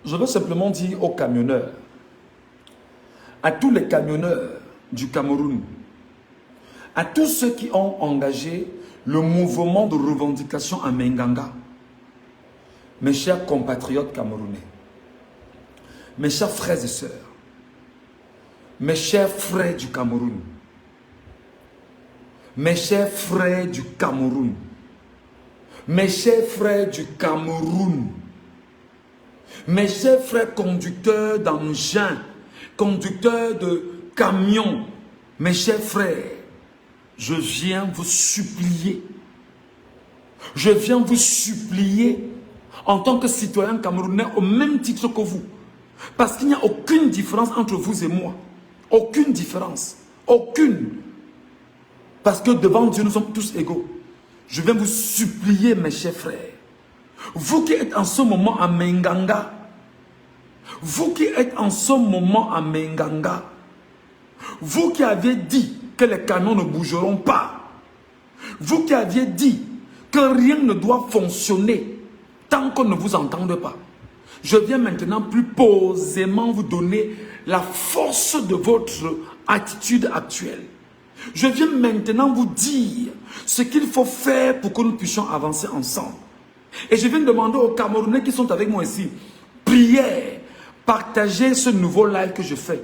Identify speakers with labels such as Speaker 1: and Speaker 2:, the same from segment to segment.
Speaker 1: Je veux simplement dire aux camionneurs, à tous les camionneurs du Cameroun, à tous ceux qui ont engagé le mouvement de revendication à Menganga, mes chers compatriotes camerounais, mes chers frères et sœurs, mes chers frères du Cameroun, mes chers frères du Cameroun, mes chers frères du Cameroun, mes chers frères conducteurs d'engins, conducteurs de camions, mes chers frères, je viens vous supplier. Je viens vous supplier en tant que citoyen camerounais au même titre que vous. Parce qu'il n'y a aucune différence entre vous et moi. Aucune différence. Aucune. Parce que devant Dieu, nous sommes tous égaux. Je viens vous supplier, mes chers frères. Vous qui êtes en ce moment à Menganga, vous qui êtes en ce moment à Menganga, vous qui aviez dit que les canons ne bougeront pas, vous qui aviez dit que rien ne doit fonctionner tant qu'on ne vous entende pas, je viens maintenant plus posément vous donner la force de votre attitude actuelle. Je viens maintenant vous dire ce qu'il faut faire pour que nous puissions avancer ensemble. Et je viens demander aux Camerounais qui sont avec moi ici, prière, partagez ce nouveau live que je fais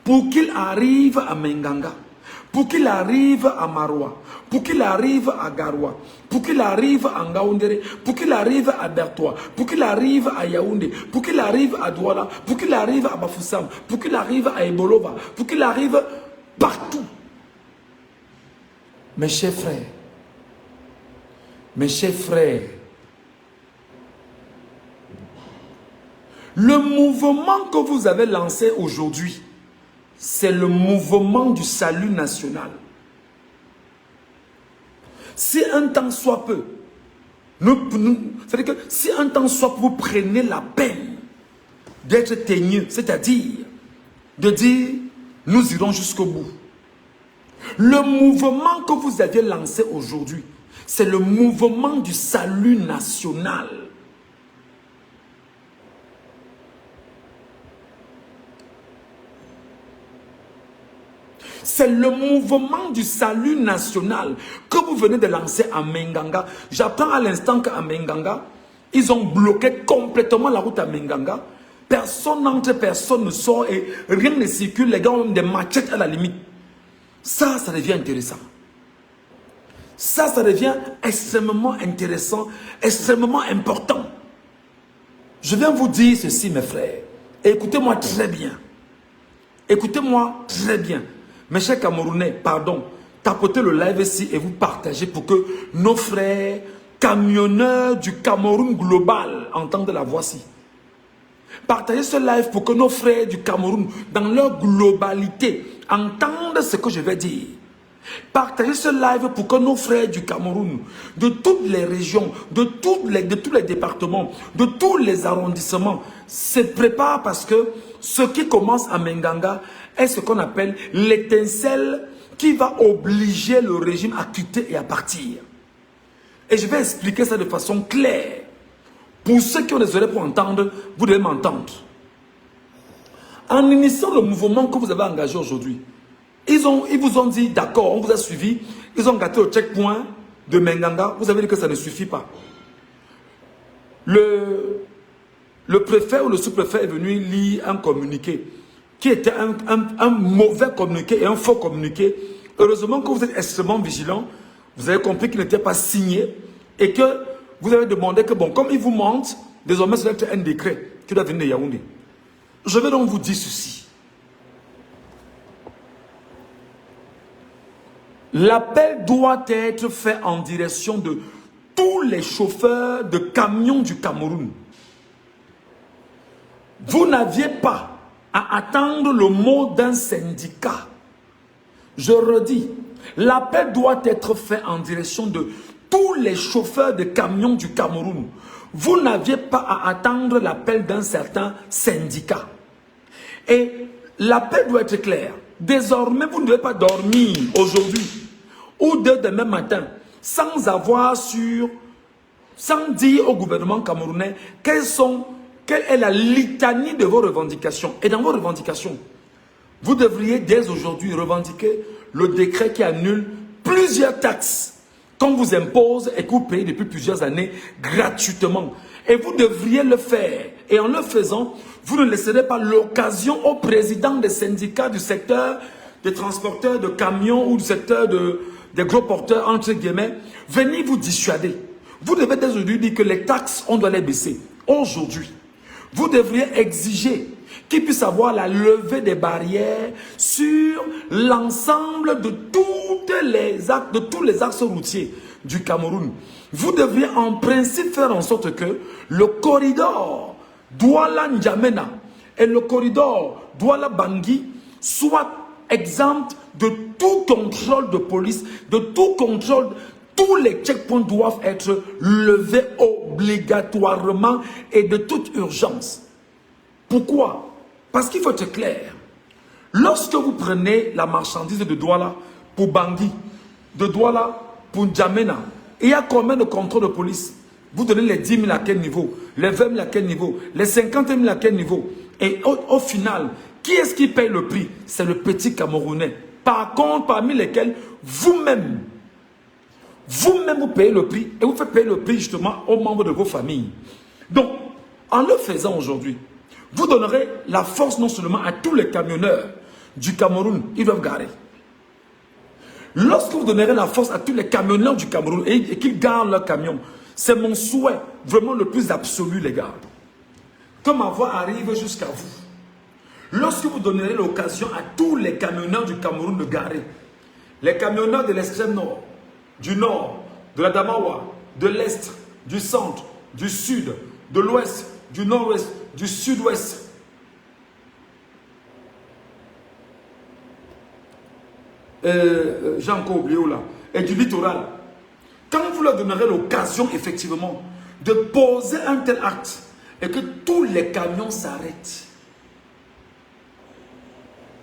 Speaker 1: pour qu'il arrive à Menganga, pour qu'il arrive à Maroua, pour qu'il arrive à Garoua, pour qu'il arrive à Ngaoundéré, pour qu'il arrive à Bertois, pour qu'il arrive à Yaoundé, pour qu'il arrive à Douala, pour qu'il arrive à Bafoussam, pour qu'il arrive à Ebolova, pour qu'il arrive partout. Mes chers frères, le mouvement que vous avez lancé aujourd'hui, c'est le mouvement du salut national. Si un temps soit peu, c'est-à-dire que si un temps soit peu, vous prenez la peine d'être teigneux, c'est-à-dire de dire nous irons jusqu'au bout. Le mouvement que vous avez lancé aujourd'hui, c'est le mouvement du salut national. C'est le mouvement du salut national que vous venez de lancer à Menganga. J'apprends à l'instant qu'à Menganga, ils ont bloqué complètement la route à Menganga. Personne n'entre, personne ne sort et rien ne circule. Les gars ont même des machettes à la limite. Ça devient intéressant. Ça devient extrêmement intéressant, extrêmement important. Je viens vous dire ceci, mes frères. Écoutez-moi très bien. Écoutez-moi très bien. Mes chers Camerounais, pardon, tapotez le live ici et vous partagez pour que nos frères camionneurs du Cameroun global entendent la voix-ci. Partagez ce live pour que nos frères du Cameroun, dans leur globalité, entendent ce que je vais dire. Partagez ce live pour que nos frères du Cameroun, de toutes les régions, de tous les départements, de tous les arrondissements, se préparent parce que ce qui commence à Menganga est ce qu'on appelle l'étincelle qui va obliger le régime à quitter et à partir. Et je vais expliquer ça de façon claire. Pour ceux qui ont des oreilles pour entendre, vous devez m'entendre. En initiant le mouvement que vous avez engagé aujourd'hui, ils vous ont dit, d'accord, on vous a suivi, ils ont gâté au checkpoint de Menganga, vous avez dit que ça ne suffit pas. Le préfet ou le sous-préfet est venu lire un communiqué qui était un mauvais communiqué et un faux communiqué. Heureusement que vous êtes extrêmement vigilants, vous avez compris qu'il n'était pas signé et que vous avez demandé que, bon, comme il vous mentent, désormais c'est un décret qui doit venir de Yaoundé. Je vais donc vous dire ceci. L'appel doit être fait en direction de tous les chauffeurs de camions du Cameroun. Vous n'aviez pas à attendre le mot d'un syndicat. Je redis, l'appel doit être fait en direction de tous les chauffeurs de camions du Cameroun. Vous n'aviez pas à attendre l'appel d'un certain syndicat. Et l'appel doit être clair. Désormais, vous ne devez pas dormir aujourd'hui ou demain matin sans dire au gouvernement camerounais quels sont quelle est la litanie de vos revendications. Et dans vos revendications, vous devriez dès aujourd'hui revendiquer le décret qui annule plusieurs taxes qu'on vous impose et que vous payez depuis plusieurs années gratuitement. Et vous devriez le faire. Et en le faisant, vous ne laisserez pas l'occasion au président des syndicats du secteur des transporteurs de camions ou du secteur des gros porteurs, entre guillemets, venir vous dissuader. Vous devez dès aujourd'hui dire que les taxes, on doit les baisser. Aujourd'hui, vous devriez exiger qu'il puisse avoir la levée des barrières sur l'ensemble de tous les axes routiers du Cameroun. Vous devriez en principe faire en sorte que le corridor Douala-N'Djamena et le corridor Douala-Bangui soient exempts de tout contrôle de police, de tout contrôle. Tous les checkpoints doivent être levés obligatoirement et de toute urgence. Pourquoi? Parce qu'il faut être clair. Lorsque vous prenez la marchandise de Douala pour Bangui, de Douala pour N'Djamena, il y a combien de contrôles de police? Vous donnez les 10 000 à quel niveau? Les 20 000 à quel niveau? Les 50 000 à quel niveau? Et au final, qui est-ce qui paye le prix? C'est le petit Camerounais. Par contre, parmi lesquels vous-même, vous payez le prix et vous faites payer le prix justement aux membres de vos familles. Donc, en le faisant aujourd'hui, vous donnerez la force non seulement à tous les camionneurs du Cameroun, ils doivent garer. Lorsque vous donnerez la force à tous les camionneurs du Cameroun et qu'ils garent leurs camions, c'est mon souhait vraiment le plus absolu, les gars. Que ma voix arrive jusqu'à vous. Lorsque vous donnerez l'occasion à tous les camionneurs du Cameroun de garer, les camionneurs de l'extrême nord, du nord, de la Damawa, de l'est, du centre, du sud, de l'ouest, du nord-ouest, du sud-ouest. J'ai encore oublié où là. Et du littoral. Quand vous leur donnerez l'occasion effectivement de poser un tel acte et que tous les camions s'arrêtent,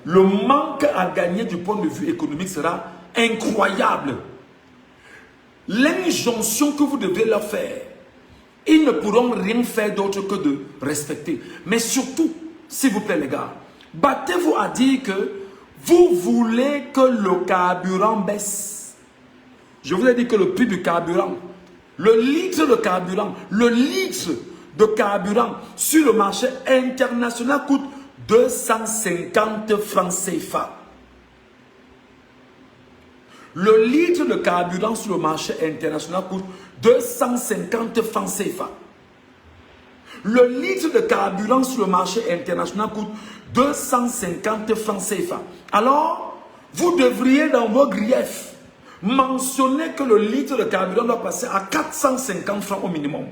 Speaker 1: le manque à gagner du point de vue économique sera incroyable. L'injonction que vous devez leur faire, ils ne pourront rien faire d'autre que de respecter. Mais surtout, s'il vous plaît les gars, battez-vous à dire que vous voulez que le carburant baisse. Je vous ai dit que le prix du carburant, le litre de carburant sur le marché international coûte 250 francs CFA. Le litre de carburant sur le marché international coûte 250 francs CFA. Le litre de carburant sur le marché international coûte 250 francs CFA. Alors, vous devriez dans vos griefs mentionner que le litre de carburant doit passer à 450 francs au minimum.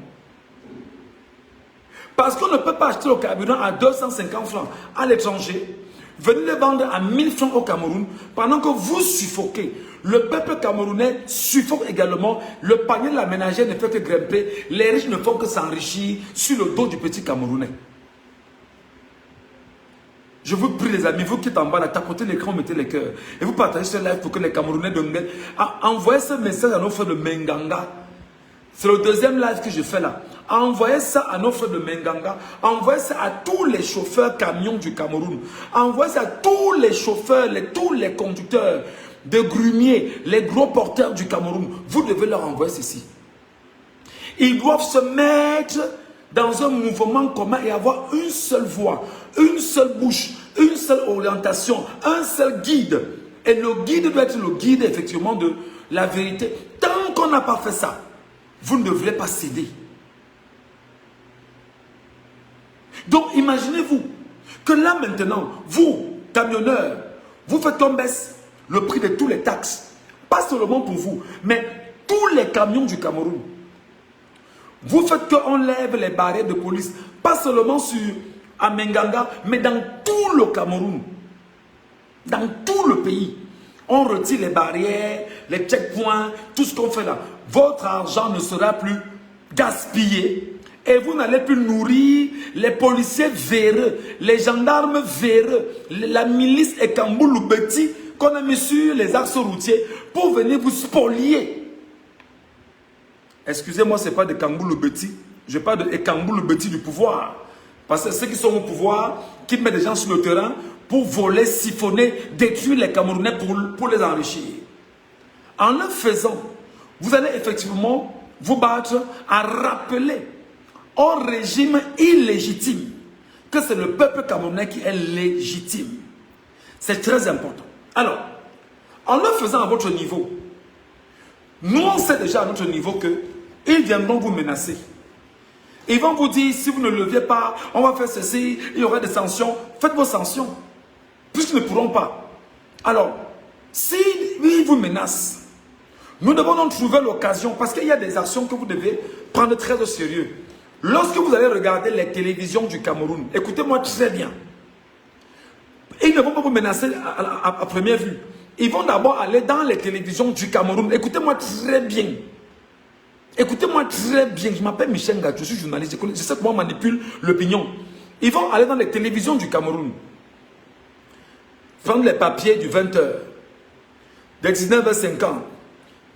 Speaker 1: Parce qu'on ne peut pas acheter le carburant à 250 francs à l'étranger, venir le vendre à 1000 francs au Cameroun, pendant que vous suffoquez. Le peuple camerounais suffoque également, le panier de la ménagère ne fait que grimper, les riches ne font que s'enrichir sur le dos du petit Camerounais. Je vous prie les amis, vous qui êtes en bas, là, tapotez l'écran, mettez les cœurs. Et vous partagez ce live pour que les Camerounais de envoyez ce message à nos frères de Menganga. C'est le deuxième live que je fais là. Envoyez ça à nos frères de Menganga. Envoyez ça à tous les chauffeurs camions du Cameroun. Envoyez ça à tous les chauffeurs, tous les conducteurs de grumiers, les gros porteurs du Cameroun. Vous devez leur envoyer ceci. Ils doivent se mettre dans un mouvement commun et avoir une seule voix, une seule bouche, une seule orientation, un seul guide. Et le guide doit être le guide effectivement de la vérité. Tant qu'on n'a pas fait ça, vous ne devrez pas céder. Donc imaginez-vous que là maintenant, vous, camionneurs, vous faites qu'on baisse le prix de tous les taxes. Pas seulement pour vous, mais tous les camions du Cameroun. Vous faites qu'on lève les barrières de police, pas seulement à Menganga, mais dans tout le Cameroun. Dans tout le pays. On retire les barrières, les checkpoints, tout ce qu'on fait là. Votre argent ne sera plus gaspillé. Et vous n'allez plus nourrir les policiers véreux, les gendarmes véreux, la milice et Kamboulou-Beti qu'on a mis sur les axes routiers pour venir vous spolier. Excusez-moi, ce n'est pas de Kamboulou-Beti. Je parle de Kamboulou-Beti du pouvoir. Parce que ceux qui sont au pouvoir, qui mettent des gens sur le terrain pour voler, siphonner, détruire les Camerounais pour les enrichir. En le faisant, vous allez effectivement vous battre à rappeler au régime illégitime que c'est le peuple camerounais qui est légitime. C'est très important. Alors, en le faisant à votre niveau, nous on sait déjà à notre niveau qu'ils viendront vous menacer. Ils vont vous dire, si vous ne leviez pas, on va faire ceci, il y aura des sanctions. Faites vos sanctions, puisqu'ils ne pourront pas. Alors, s'ils vous menacent, nous devons donc trouver l'occasion, parce qu'il y a des actions que vous devez prendre très au sérieux. Lorsque vous allez regarder les télévisions du Cameroun, écoutez-moi très bien. Ils ne vont pas vous menacer à première vue. Ils vont d'abord aller dans les télévisions du Cameroun. Écoutez-moi très bien. Écoutez-moi très bien. Je m'appelle Michel Ngat, je suis journaliste. Je sais comment on manipule l'opinion. Ils vont aller dans les télévisions du Cameroun. Prendre les papiers du 20h, des 19h50,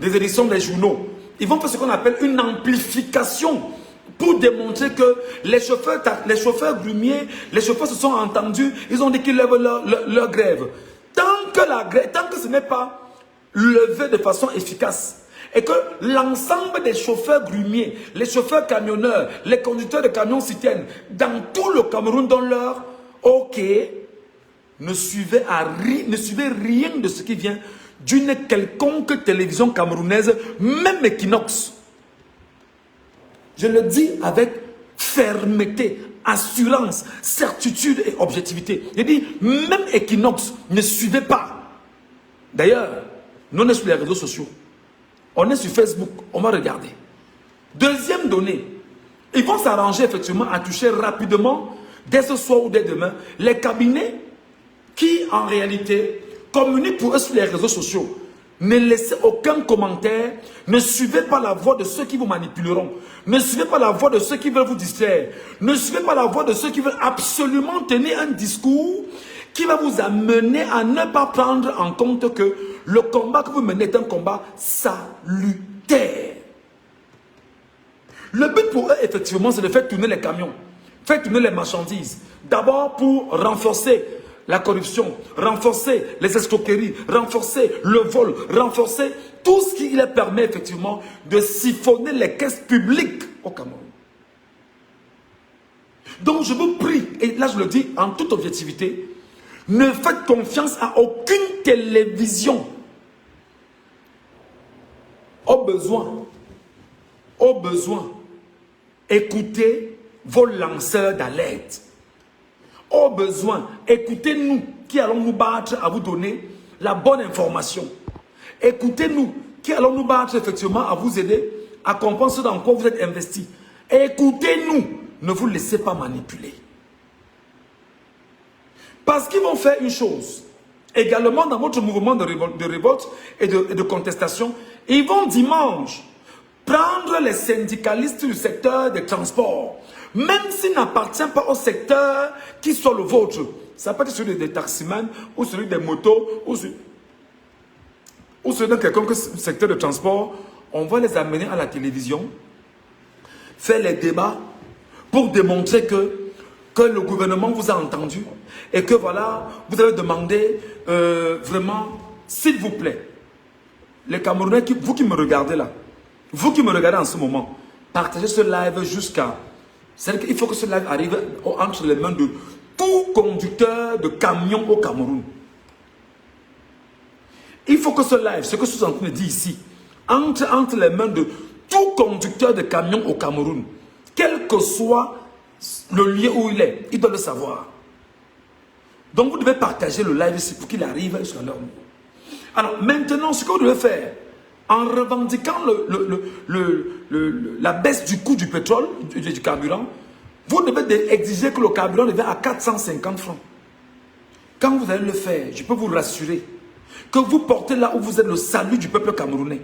Speaker 1: des éditions des journaux. Ils vont faire ce qu'on appelle une amplification pour démontrer que les chauffeurs grumiers, les chauffeurs se sont entendus, ils ont dit qu'ils lèvent leur grève. Tant que ce n'est pas levé de façon efficace, et que l'ensemble des chauffeurs grumiers, les chauffeurs camionneurs, les conducteurs de camions citernes, dans tout le Cameroun, dans leur OK, ne suivez rien de ce qui vient d'une quelconque télévision camerounaise, même Equinox. Je le dis avec fermeté, assurance, certitude et objectivité. Je dis, même Equinox, ne suivez pas. D'ailleurs, nous on est sur les réseaux sociaux. On est sur Facebook, on va regarder. Deuxième donnée, ils vont s'arranger effectivement à toucher rapidement, dès ce soir ou dès demain, les cabinets qui en réalité communiquent pour eux sur les réseaux sociaux. Ne laissez aucun commentaire, ne suivez pas la voix de ceux qui vous manipuleront, ne suivez pas la voix de ceux qui veulent vous distraire, ne suivez pas la voix de ceux qui veulent absolument tenir un discours qui va vous amener à ne pas prendre en compte que le combat que vous menez est un combat salutaire. Le but pour eux, effectivement, c'est de faire tourner les camions, faire tourner les marchandises. D'abord pour renforcer la corruption, renforcer les escroqueries, renforcer le vol, renforcer tout ce qui leur permet effectivement de siphonner les caisses publiques au Cameroun. Donc je vous prie, et là je le dis en toute objectivité, ne faites confiance à aucune télévision. Au besoin, écoutez vos lanceurs d'alerte. Au besoin, écoutez-nous qui allons nous battre à vous donner la bonne information. Écoutez-nous qui allons nous battre effectivement à vous aider à comprendre ce dans quoi vous êtes investis. Écoutez-nous, ne vous laissez pas manipuler. Parce qu'ils vont faire une chose, également dans votre mouvement de révolte et de contestation, ils vont dimanche prendre les syndicalistes du secteur des transports, même s'ils n'appartiennent pas au secteur qui soit le vôtre. Ça peut être celui des taximans, ou celui des motos, ou celui de quelconque secteur de transport. On va les amener à la télévision, faire les débats pour démontrer que le gouvernement vous a entendu et que voilà, vous avez demandé vraiment, s'il vous plaît, les Camerounais, vous qui me regardez là, vous qui me regardez en ce moment, partagez ce live jusqu'à... C'est-à-dire qu'il faut que ce live arrive entre les mains de tout conducteur de camion au Cameroun. Il faut que ce live, ce que je suis en train de dire ici, entre les mains de tout conducteur de camion au Cameroun, quel que soit le lieu où il est, il doit le savoir. Donc vous devez partager le live ici pour qu'il arrive jusqu'à leur niveau. Alors maintenant, ce que vous devez faire, en revendiquant la baisse du coût du pétrole, du carburant, vous devez exiger que le carburant devienne à 450 francs. Quand vous allez le faire, je peux vous rassurer que vous portez là où vous êtes le salut du peuple camerounais.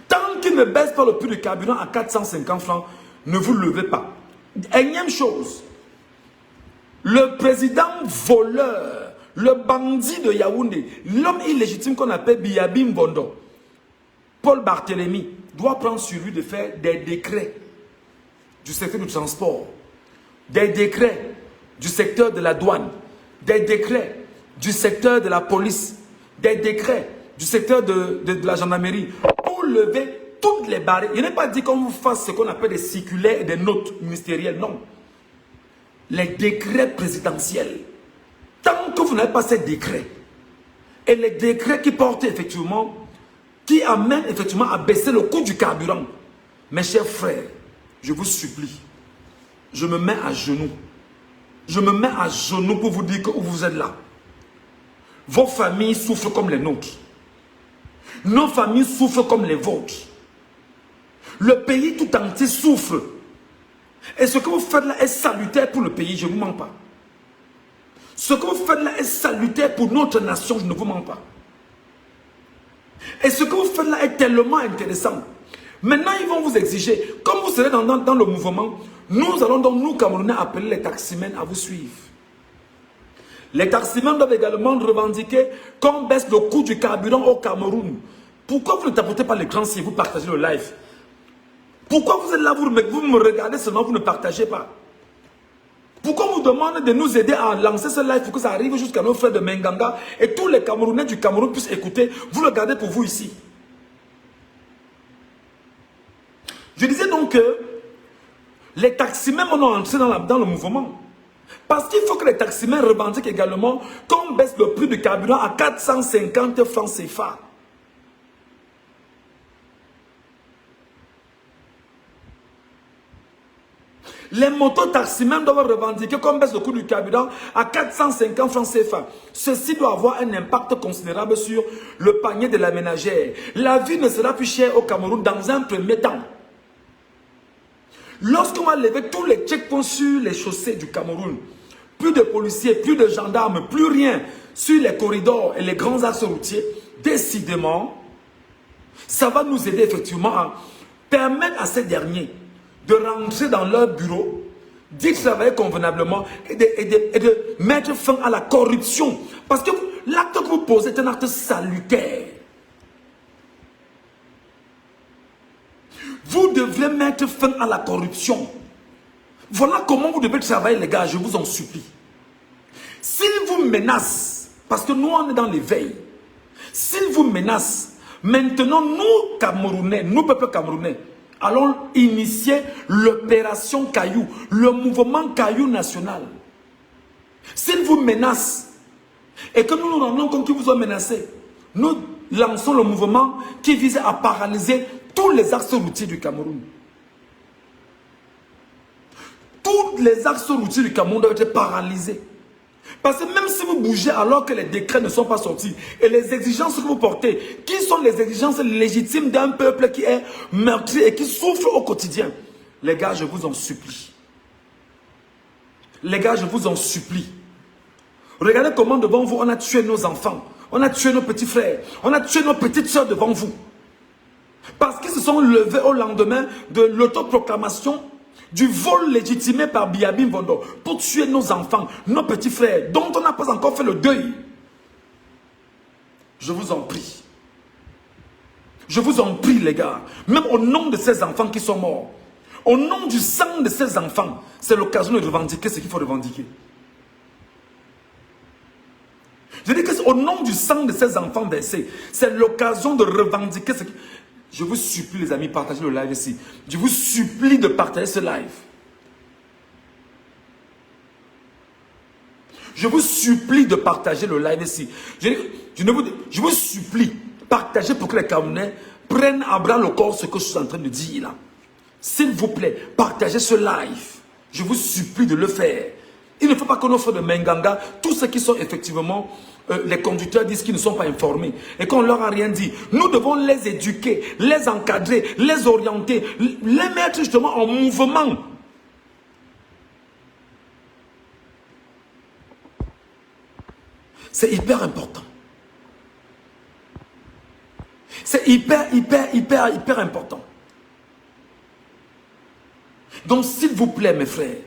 Speaker 1: Tant qu'il ne baisse pas le prix du carburant à 450 francs, ne vous levez pas. Énième chose, le président voleur, le bandit de Yaoundé, l'homme illégitime qu'on appelle Biyabi Mbondo, Paul Barthélémy, doit prendre sur lui de faire des décrets du secteur du transport des décrets du secteur de la douane, des décrets du secteur de la police, des décrets du secteur de la gendarmerie pour lever toutes les barrières. Il n'est pas dit qu'on vous fasse ce qu'on appelle des circulaires et des notes ministérielles, non. Les décrets présidentiels. Tant que vous n'avez pas ces décrets, et les décrets qui portent effectivement, qui amènent effectivement à baisser le coût du carburant, mes chers frères, je vous supplie, je me mets à genoux. Je me mets à genoux pour vous dire que vous êtes là. Vos familles souffrent comme les nôtres. Nos familles souffrent comme les vôtres. Le pays tout entier souffre. Et ce que vous faites là est salutaire pour le pays, je ne vous mens pas. Ce que vous faites là est salutaire pour notre nation, je ne vous mens pas. Et ce que vous faites là est tellement intéressant. Maintenant, ils vont vous exiger, comme vous serez dans le mouvement, nous allons donc, nous, Camerounais, appeler les taximens à vous suivre. Les taximens doivent également revendiquer qu'on baisse le coût du carburant au Cameroun. Pourquoi vous ne tapotez pas l'écran si vous partagez le live? Pourquoi vous êtes là, vous me regardez seulement, vous ne partagez pas? Pourquoi on vous demande de nous aider à lancer ce live pour que ça arrive jusqu'à nos frères de Menganga et tous les Camerounais du Cameroun puissent écouter? Vous le gardez pour vous ici. Je disais donc que les taximens vont entrer dans le mouvement. Parce qu'il faut que les taximens revendiquent également qu'on baisse le prix du carburant à 450 francs CFA. Les mototaximens doivent revendiquer qu'on baisse le coût du carburant à 450 francs CFA. Ceci doit avoir un impact considérable sur le panier de la ménagère. La vie ne sera plus chère au Cameroun dans un premier temps. Lorsqu'on va lever tous les checkpoints sur les chaussées du Cameroun, plus de policiers, plus de gendarmes, plus rien sur les corridors et les grands axes routiers, décidément, ça va nous aider effectivement à permettre à ces derniers de rentrer dans leur bureau, d'y travailler convenablement et de mettre fin à la corruption. Parce que l'acte que vous posez est un acte salutaire. Vous devrez mettre fin à la corruption. Voilà comment vous devez travailler, les gars, je vous en supplie. S'ils vous menacent, parce que nous on est dans l'éveil, s'ils vous menacent, maintenant nous Camerounais, nous peuple camerounais, allons initier l'opération Caillou, le mouvement Caillou national. S'ils vous menacent, et que nous nous rendons compte qu'ils vous ont menacé, nous lançons le mouvement qui vise à paralyser tous les axes routiers du Cameroun. Tous les axes routiers du Cameroun doivent être paralysés. Parce que même si vous bougez alors que les décrets ne sont pas sortis, et les exigences que vous portez, qui sont les exigences légitimes d'un peuple qui est meurtri et qui souffre au quotidien? Les gars, je vous en supplie. Les gars, je vous en supplie. Regardez comment devant vous, on a tué nos enfants. On a tué nos petits frères. On a tué nos petites soeurs devant vous. Parce qu'ils se sont levés au lendemain de l'autoproclamation du vol légitimé par Biabim Vondo pour tuer nos enfants, nos petits frères, dont on n'a pas encore fait le deuil. Je vous en prie. Je vous en prie, les gars. Même au nom de ces enfants qui sont morts, au nom du sang de ces enfants, c'est l'occasion de revendiquer ce qu'il faut revendiquer. Je dis que au nom du sang de ces enfants versés, c'est l'occasion de revendiquer ce qui... Je vous supplie, les amis, partagez le live ici. Je vous supplie de partager ce live. Je vous supplie de partager le live ici. Je vous supplie, partagez pour que les Camerounais prennent à bras le corps ce que je suis en train de dire là. S'il vous plaît, partagez ce live. Je vous supplie de le faire. Il ne faut pas qu'on offre de Menganga tous ceux qui sont effectivement... les conducteurs disent qu'ils ne sont pas informés et qu'on leur a rien dit. Nous devons les éduquer, les encadrer, les orienter, les mettre justement en mouvement. C'est hyper important. C'est hyper important. Donc s'il vous plaît mes frères,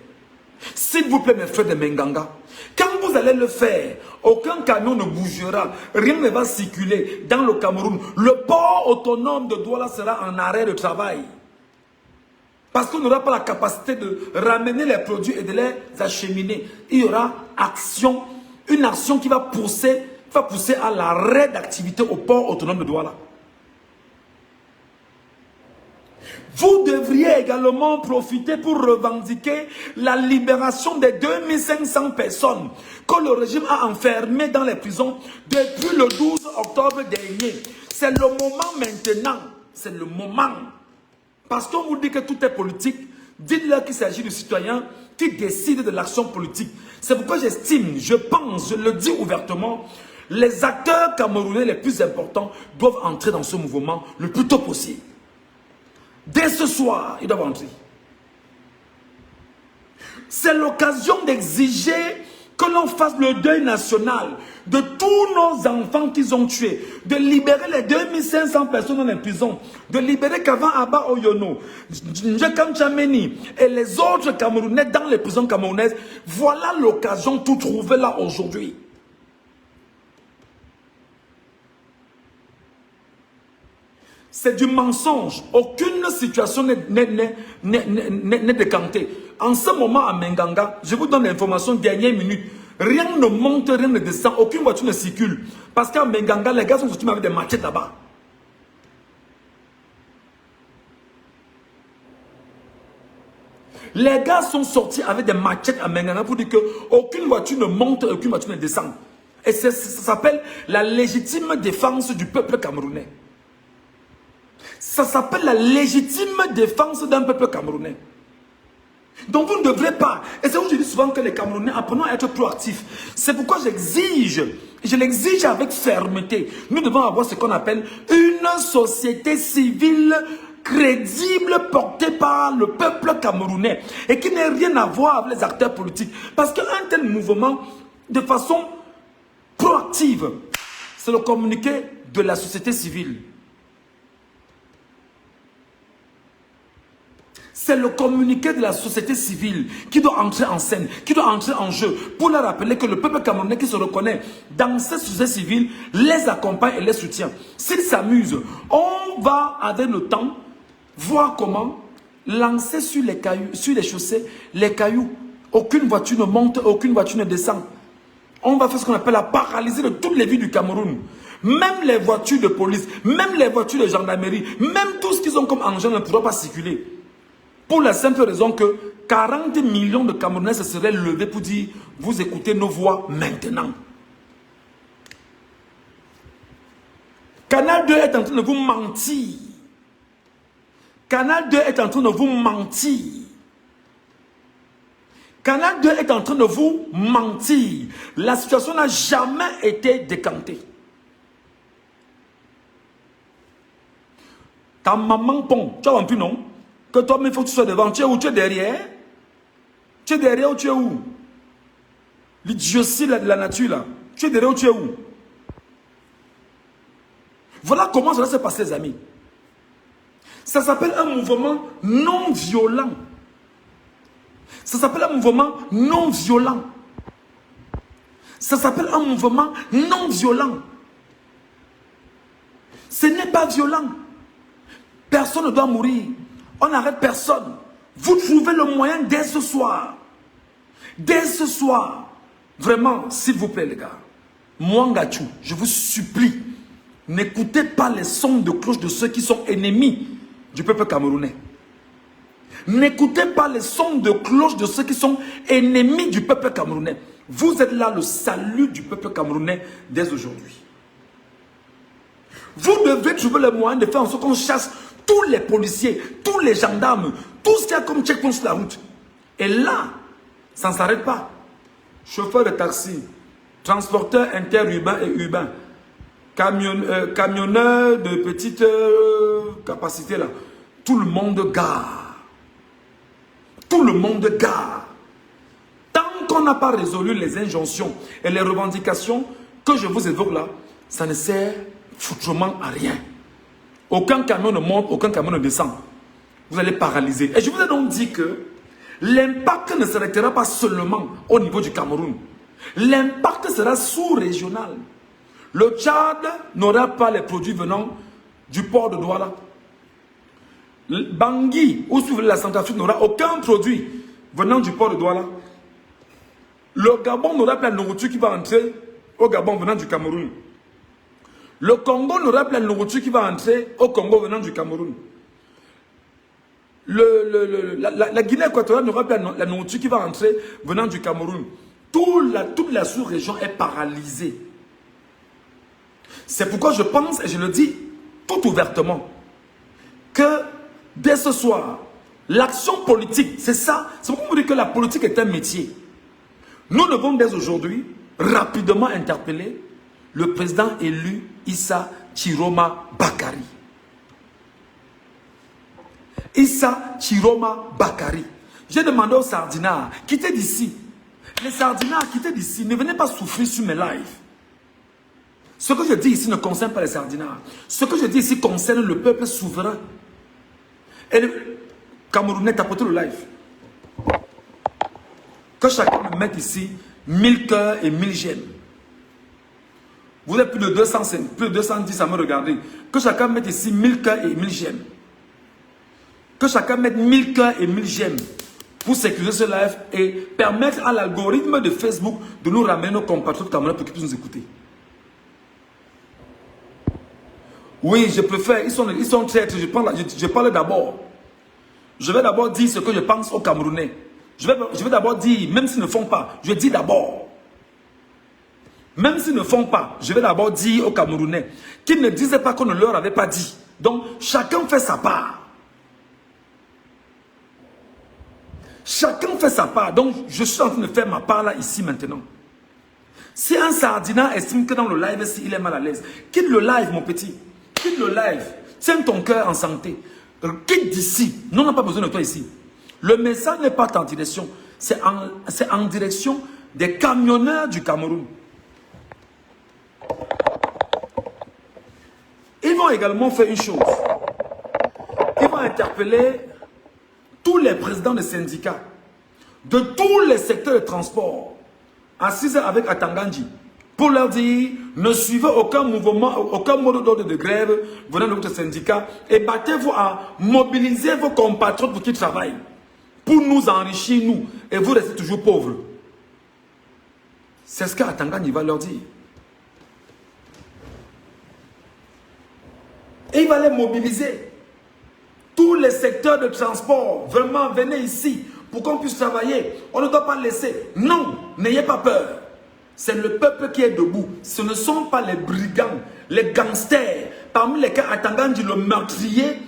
Speaker 1: s'il vous plaît mes frères de Menganga, quand vous allez le faire, aucun camion ne bougera, rien ne va circuler dans le Cameroun. Le port autonome de Douala sera en arrêt de travail. Parce qu'on n'aura pas la capacité de ramener les produits et de les acheminer. Il y aura action, une action qui va pousser à l'arrêt d'activité au port autonome de Douala. Vous devriez également profiter pour revendiquer la libération des 2500 personnes que le régime a enfermées dans les prisons depuis le 12 octobre dernier. C'est le moment maintenant. C'est le moment. Parce qu'on vous dit que tout est politique, dites-leur qu'il s'agit de citoyens qui décident de l'action politique. C'est pourquoi j'estime, je pense, je le dis ouvertement, les acteurs camerounais les plus importants doivent entrer dans ce mouvement le plus tôt possible. Dès ce soir, ils doivent entrer. C'est l'occasion d'exiger que l'on fasse le deuil national de tous nos enfants qu'ils ont tués, de libérer les 2500 personnes dans les prisons, de libérer Kavan Abba Oyono, Njekan Chameni et les autres Camerounais dans les prisons camerounaises. Voilà l'occasion tout trouvée là aujourd'hui. C'est du mensonge. Aucune situation n'est décantée. En ce moment à Menganga, je vous donne l'information dernière minute. Rien ne monte, rien ne descend. Aucune voiture ne circule. Parce qu'à Menganga, les gars sont sortis avec des machettes là-bas. Les gars sont sortis avec des machettes à Menganga pour dire qu'aucune voiture ne monte, aucune voiture ne descend. Et ça s'appelle la légitime défense du peuple camerounais. Ça s'appelle la légitime défense d'un peuple camerounais. Donc vous ne devrez pas, et c'est où je dis souvent que les Camerounais apprenons à être proactifs. C'est pourquoi j'exige, je l'exige avec fermeté. Nous devons avoir ce qu'on appelle une société civile crédible portée par le peuple camerounais et qui n'a rien à voir avec les acteurs politiques. Parce qu'un tel mouvement, de façon proactive, c'est le communiqué de la société civile. C'est le communiqué de la société civile qui doit entrer en scène, qui doit entrer en jeu, pour leur rappeler que le peuple camerounais qui se reconnaît dans cette société civile les accompagne et les soutient. S'ils s'amusent, on va, avec le temps, voir comment lancer sur les cailloux, sur les chaussées, les cailloux. Aucune voiture ne monte, aucune voiture ne descend. On va faire ce qu'on appelle la paralysie de toutes les villes du Cameroun. Même les voitures de police, même les voitures de gendarmerie, même tout ce qu'ils ont comme engin ne pourra pas circuler. Pour la simple raison que 40 millions de Camerounais se seraient levés pour dire « Vous écoutez nos voix maintenant ». Canal 2 est en train de vous mentir. Canal 2 est en train de vous mentir. Canal 2 est en train de vous mentir. La situation n'a jamais été décantée. Ta maman pond, tu as rempli non? Que toi, il faut que tu sois devant. Tu es où? Tu es derrière? Tu es derrière ou tu es où? L'idiotie de la nature là. Tu es derrière ou tu es où? Voilà comment ça va se passer, les amis. Ça s'appelle un mouvement non violent. Ça s'appelle un mouvement non violent. Ça s'appelle un mouvement non violent. Ce n'est pas violent. Personne ne doit mourir. On n'arrête personne. Vous trouvez le moyen dès ce soir. Dès ce soir. Vraiment, s'il vous plaît, les gars. Mwangachou, je vous supplie, n'écoutez pas les sons de cloche de ceux qui sont ennemis du peuple camerounais. N'écoutez pas les sons de cloche de ceux qui sont ennemis du peuple camerounais. Vous êtes là le salut du peuple camerounais dès aujourd'hui. Vous devez trouver le moyen de faire en sorte qu'on chasse tous les policiers, tous les gendarmes, tout ce qu'il y a comme checkpoint sur la route. Et là, ça ne s'arrête pas. Chauffeur de taxi, transporteur interurbain et urbain, camionneur de petite capacité là, tout le monde gare. Tout le monde gare. Tant qu'on n'a pas résolu les injonctions et les revendications que je vous évoque là, ça ne sert foutrement à rien. Aucun camion ne monte, aucun camion ne descend. Vous allez paralyser. Et je vous ai donc dit que l'impact ne s'arrêtera pas seulement au niveau du Cameroun. L'impact sera sous-régional. Le Tchad n'aura pas les produits venant du port de Douala. Bangui, où s'ouvre la Centrafrique, n'aura aucun produit venant du port de Douala. Le Gabon n'aura pas la nourriture qui va entrer au Gabon venant du Cameroun. Le Congo n'aura pas la nourriture qui va entrer au Congo venant du Cameroun. La Guinée équatoriale n'aura pas la nourriture qui va entrer venant du Cameroun. Toute la sous-région est paralysée. C'est pourquoi je pense, et je le dis tout ouvertement, que dès ce soir, l'action politique, c'est ça. C'est pourquoi on dit que la politique est un métier. Nous devons dès aujourd'hui rapidement interpeller le président élu Issa Chiroma Bakari. Issa Chiroma Bakari. J'ai demandé aux sardinards, quittez d'ici. Les sardinards, quittez d'ici. Ne venez pas souffrir sur mes lives. Ce que je dis ici ne concerne pas les sardinards. Ce que je dis ici concerne le peuple souverain. Et le Camerounais, tapotez le live. Que chacun me mette ici 1000 cœurs et 1000 j'aime. Vous êtes plus de 205, plus de 210 à me regarder. Que chacun mette ici 1000 cœurs et 1000 j'aime. Que chacun mette 1000 cœurs et 1000 j'aime pour sécuriser ce live et permettre à l'algorithme de Facebook de nous ramener nos compatriotes camerounais pour qu'ils puissent nous écouter. Oui, je préfère, ils sont traîtres, je parle d'abord. Je vais d'abord dire ce que je pense aux Camerounais. Je vais d'abord dire, même s'ils ne font pas, je dis d'abord. Même s'ils ne font pas, je vais d'abord dire aux Camerounais qu'ils ne disaient pas qu'on ne leur avait pas dit. Donc, chacun fait sa part. Chacun fait sa part. Donc, je suis en train de faire ma part là, ici, maintenant. Si un sardinat estime que dans le live, il est mal à l'aise, quitte le live, mon petit. Quitte le live. Tiens ton cœur en santé. Quitte d'ici. Nous n'avons pas besoin de toi ici. Le message n'est pas en direction. C'est en direction des camionneurs du Cameroun. Ils vont également faire une chose. Ils vont interpeller tous les présidents de syndicats de tous les secteurs de transport assis avec Atangandji pour leur dire ne suivez aucun mouvement, aucun mode d'ordre de grève venant de votre syndicat et battez-vous à mobiliser vos compatriotes pour qu'ils travaillent, pour nous enrichir, nous, et vous restez toujours pauvres. C'est ce qu'Atangandji va leur dire. Et il va les mobiliser. Tous les secteurs de transport, vraiment, venez ici pour qu'on puisse travailler. On ne doit pas laisser. Non, n'ayez pas peur. C'est le peuple qui est debout. Ce ne sont pas les brigands, les gangsters, parmi lesquels Atangandji, le meurtrier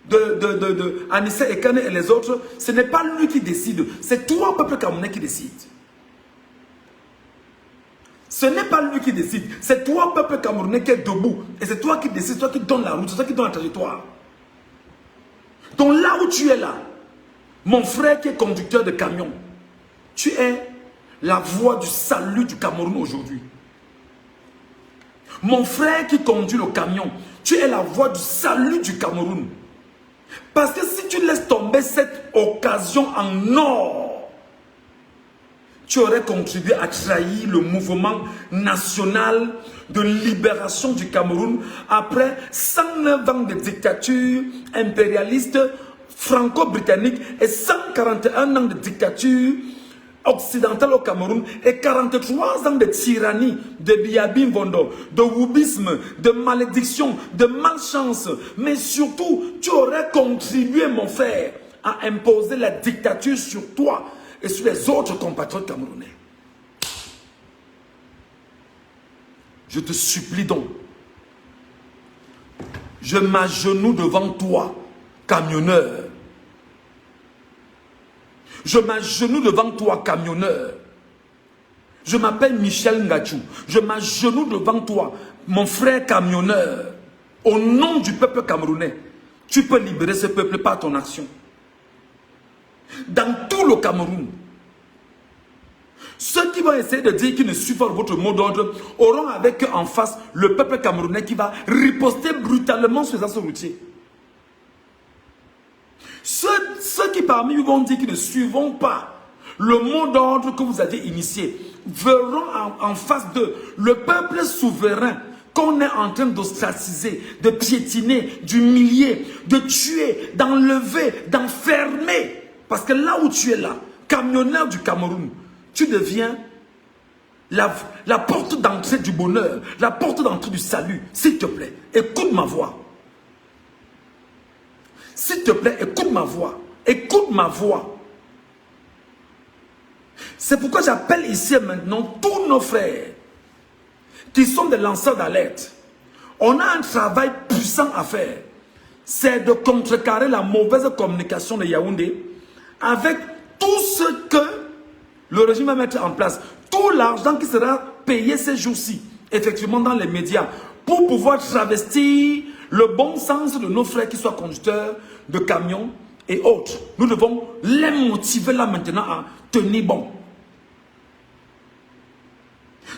Speaker 1: de Anissa Ekane et les autres. Ce n'est pas lui qui décide. C'est toi, peuple camerounais, qui décide. Ce n'est pas lui qui décide. C'est toi, peuple camerounais, qui est debout. Et c'est toi qui décides, toi qui donne la route, c'est toi qui donne la trajectoire. Donc là où tu es là, mon frère qui est conducteur de camion, tu es la voix du salut du Cameroun aujourd'hui. Mon frère qui conduit le camion, tu es la voix du salut du Cameroun. Parce que si tu laisses tomber cette occasion en or, tu aurais contribué à trahir le mouvement national de libération du Cameroun après 109 ans de dictature impérialiste franco-britannique et 141 ans de dictature occidentale au Cameroun et 43 ans de tyrannie, de Biabim Vondo, de woubisme, de malédiction, de malchance. Mais surtout, tu aurais contribué, mon frère, à imposer la dictature sur toi et sur les autres compatriotes camerounais. Je te supplie donc, je m'agenouille devant toi, camionneur. Je m'agenouille devant toi, camionneur. Je m'appelle Michel Ngachou. Je m'agenouille devant toi, mon frère camionneur. Au nom du peuple camerounais, tu peux libérer ce peuple par ton action. Dans tout le Cameroun, ceux qui vont essayer de dire qu'ils ne suivent pas votre mot d'ordre auront avec eux en face le peuple camerounais qui va riposter brutalement sur les assauts routiers. Ceux qui parmi vous vont dire qu'ils ne suivront pas le mot d'ordre que vous avez initié verront en face d'eux le peuple souverain qu'on est en train d'ostraciser, de piétiner, d'humilier, de tuer, d'enlever, d'enfermer. Parce que là où tu es là, camionneur du Cameroun, tu deviens la porte d'entrée du bonheur, la porte d'entrée du salut. S'il te plaît, écoute ma voix. S'il te plaît, écoute ma voix. Écoute ma voix. C'est pourquoi j'appelle ici et maintenant tous nos frères qui sont des lanceurs d'alerte. On a un travail puissant à faire. C'est de contrecarrer la mauvaise communication de Yaoundé avec tout ce que le régime va mettre en place. Tout l'argent qui sera payé ces jours-ci, effectivement dans les médias, pour pouvoir travestir le bon sens de nos frères qui soient conducteurs de camions et autres. Nous devons les motiver là maintenant à tenir bon.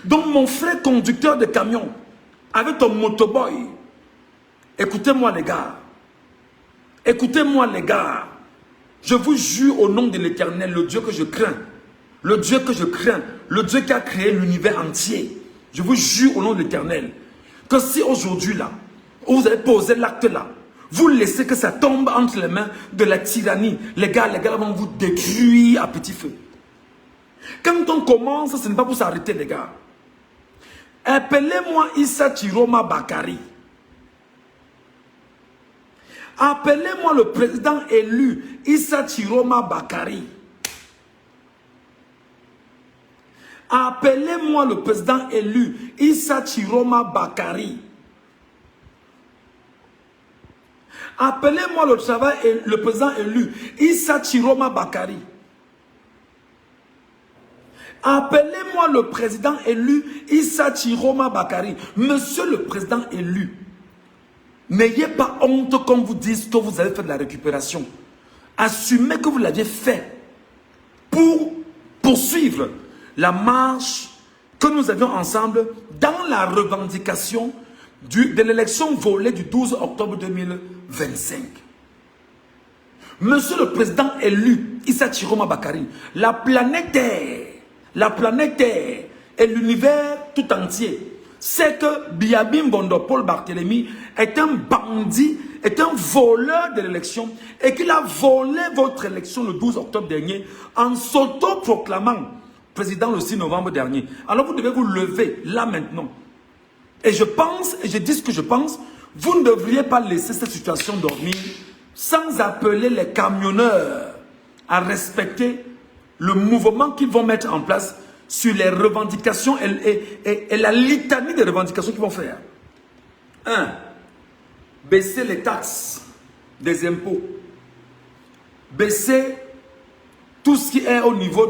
Speaker 1: Donc mon frère conducteur de camion, avec ton motoboy, écoutez-moi les gars. Écoutez-moi les gars. Je vous jure au nom de l'Éternel, le Dieu que je crains. Le Dieu que je crains. Le Dieu qui a créé l'univers entier. Je vous jure au nom de l'Éternel. Que si aujourd'hui là, vous avez posé l'acte là, vous laissez que ça tombe entre les mains de la tyrannie. Les gars vont vous détruire à petit feu. Quand on commence, ce n'est pas pour s'arrêter les gars. Appelez-moi Issa Chiroma Bakari. Appelez-moi le président élu Issa Chiroma Bakari. Appelez-moi le président élu Issa Chiroma Bakari. Appelez-moi le président élu Issa Chiroma Bakari. Appelez-moi le président élu Issa Chiroma Bakari. Monsieur le président élu, n'ayez pas honte quand vous dites que vous avez fait de la récupération. Assumez que vous l'aviez fait pour poursuivre la marche que nous avions ensemble dans la revendication de l'élection volée du 12 octobre 2025. Monsieur le président élu Issa Chiroma Bakari, la planète Terre et l'univers tout entier c'est que Biabim Bondo Paul Barthélemy est un bandit, est un voleur de l'élection et qu'il a volé votre élection le 12 octobre dernier en s'auto-proclamant président le 6 novembre dernier. Alors vous devez vous lever là maintenant. Et je pense, et je dis ce que je pense, vous ne devriez pas laisser cette situation dormir sans appeler les camionneurs à respecter le mouvement qu'ils vont mettre en place sur les revendications et la litanie des revendications qu'ils vont faire. 1. Baisser les taxes des impôts. Baisser tout ce qui est au niveau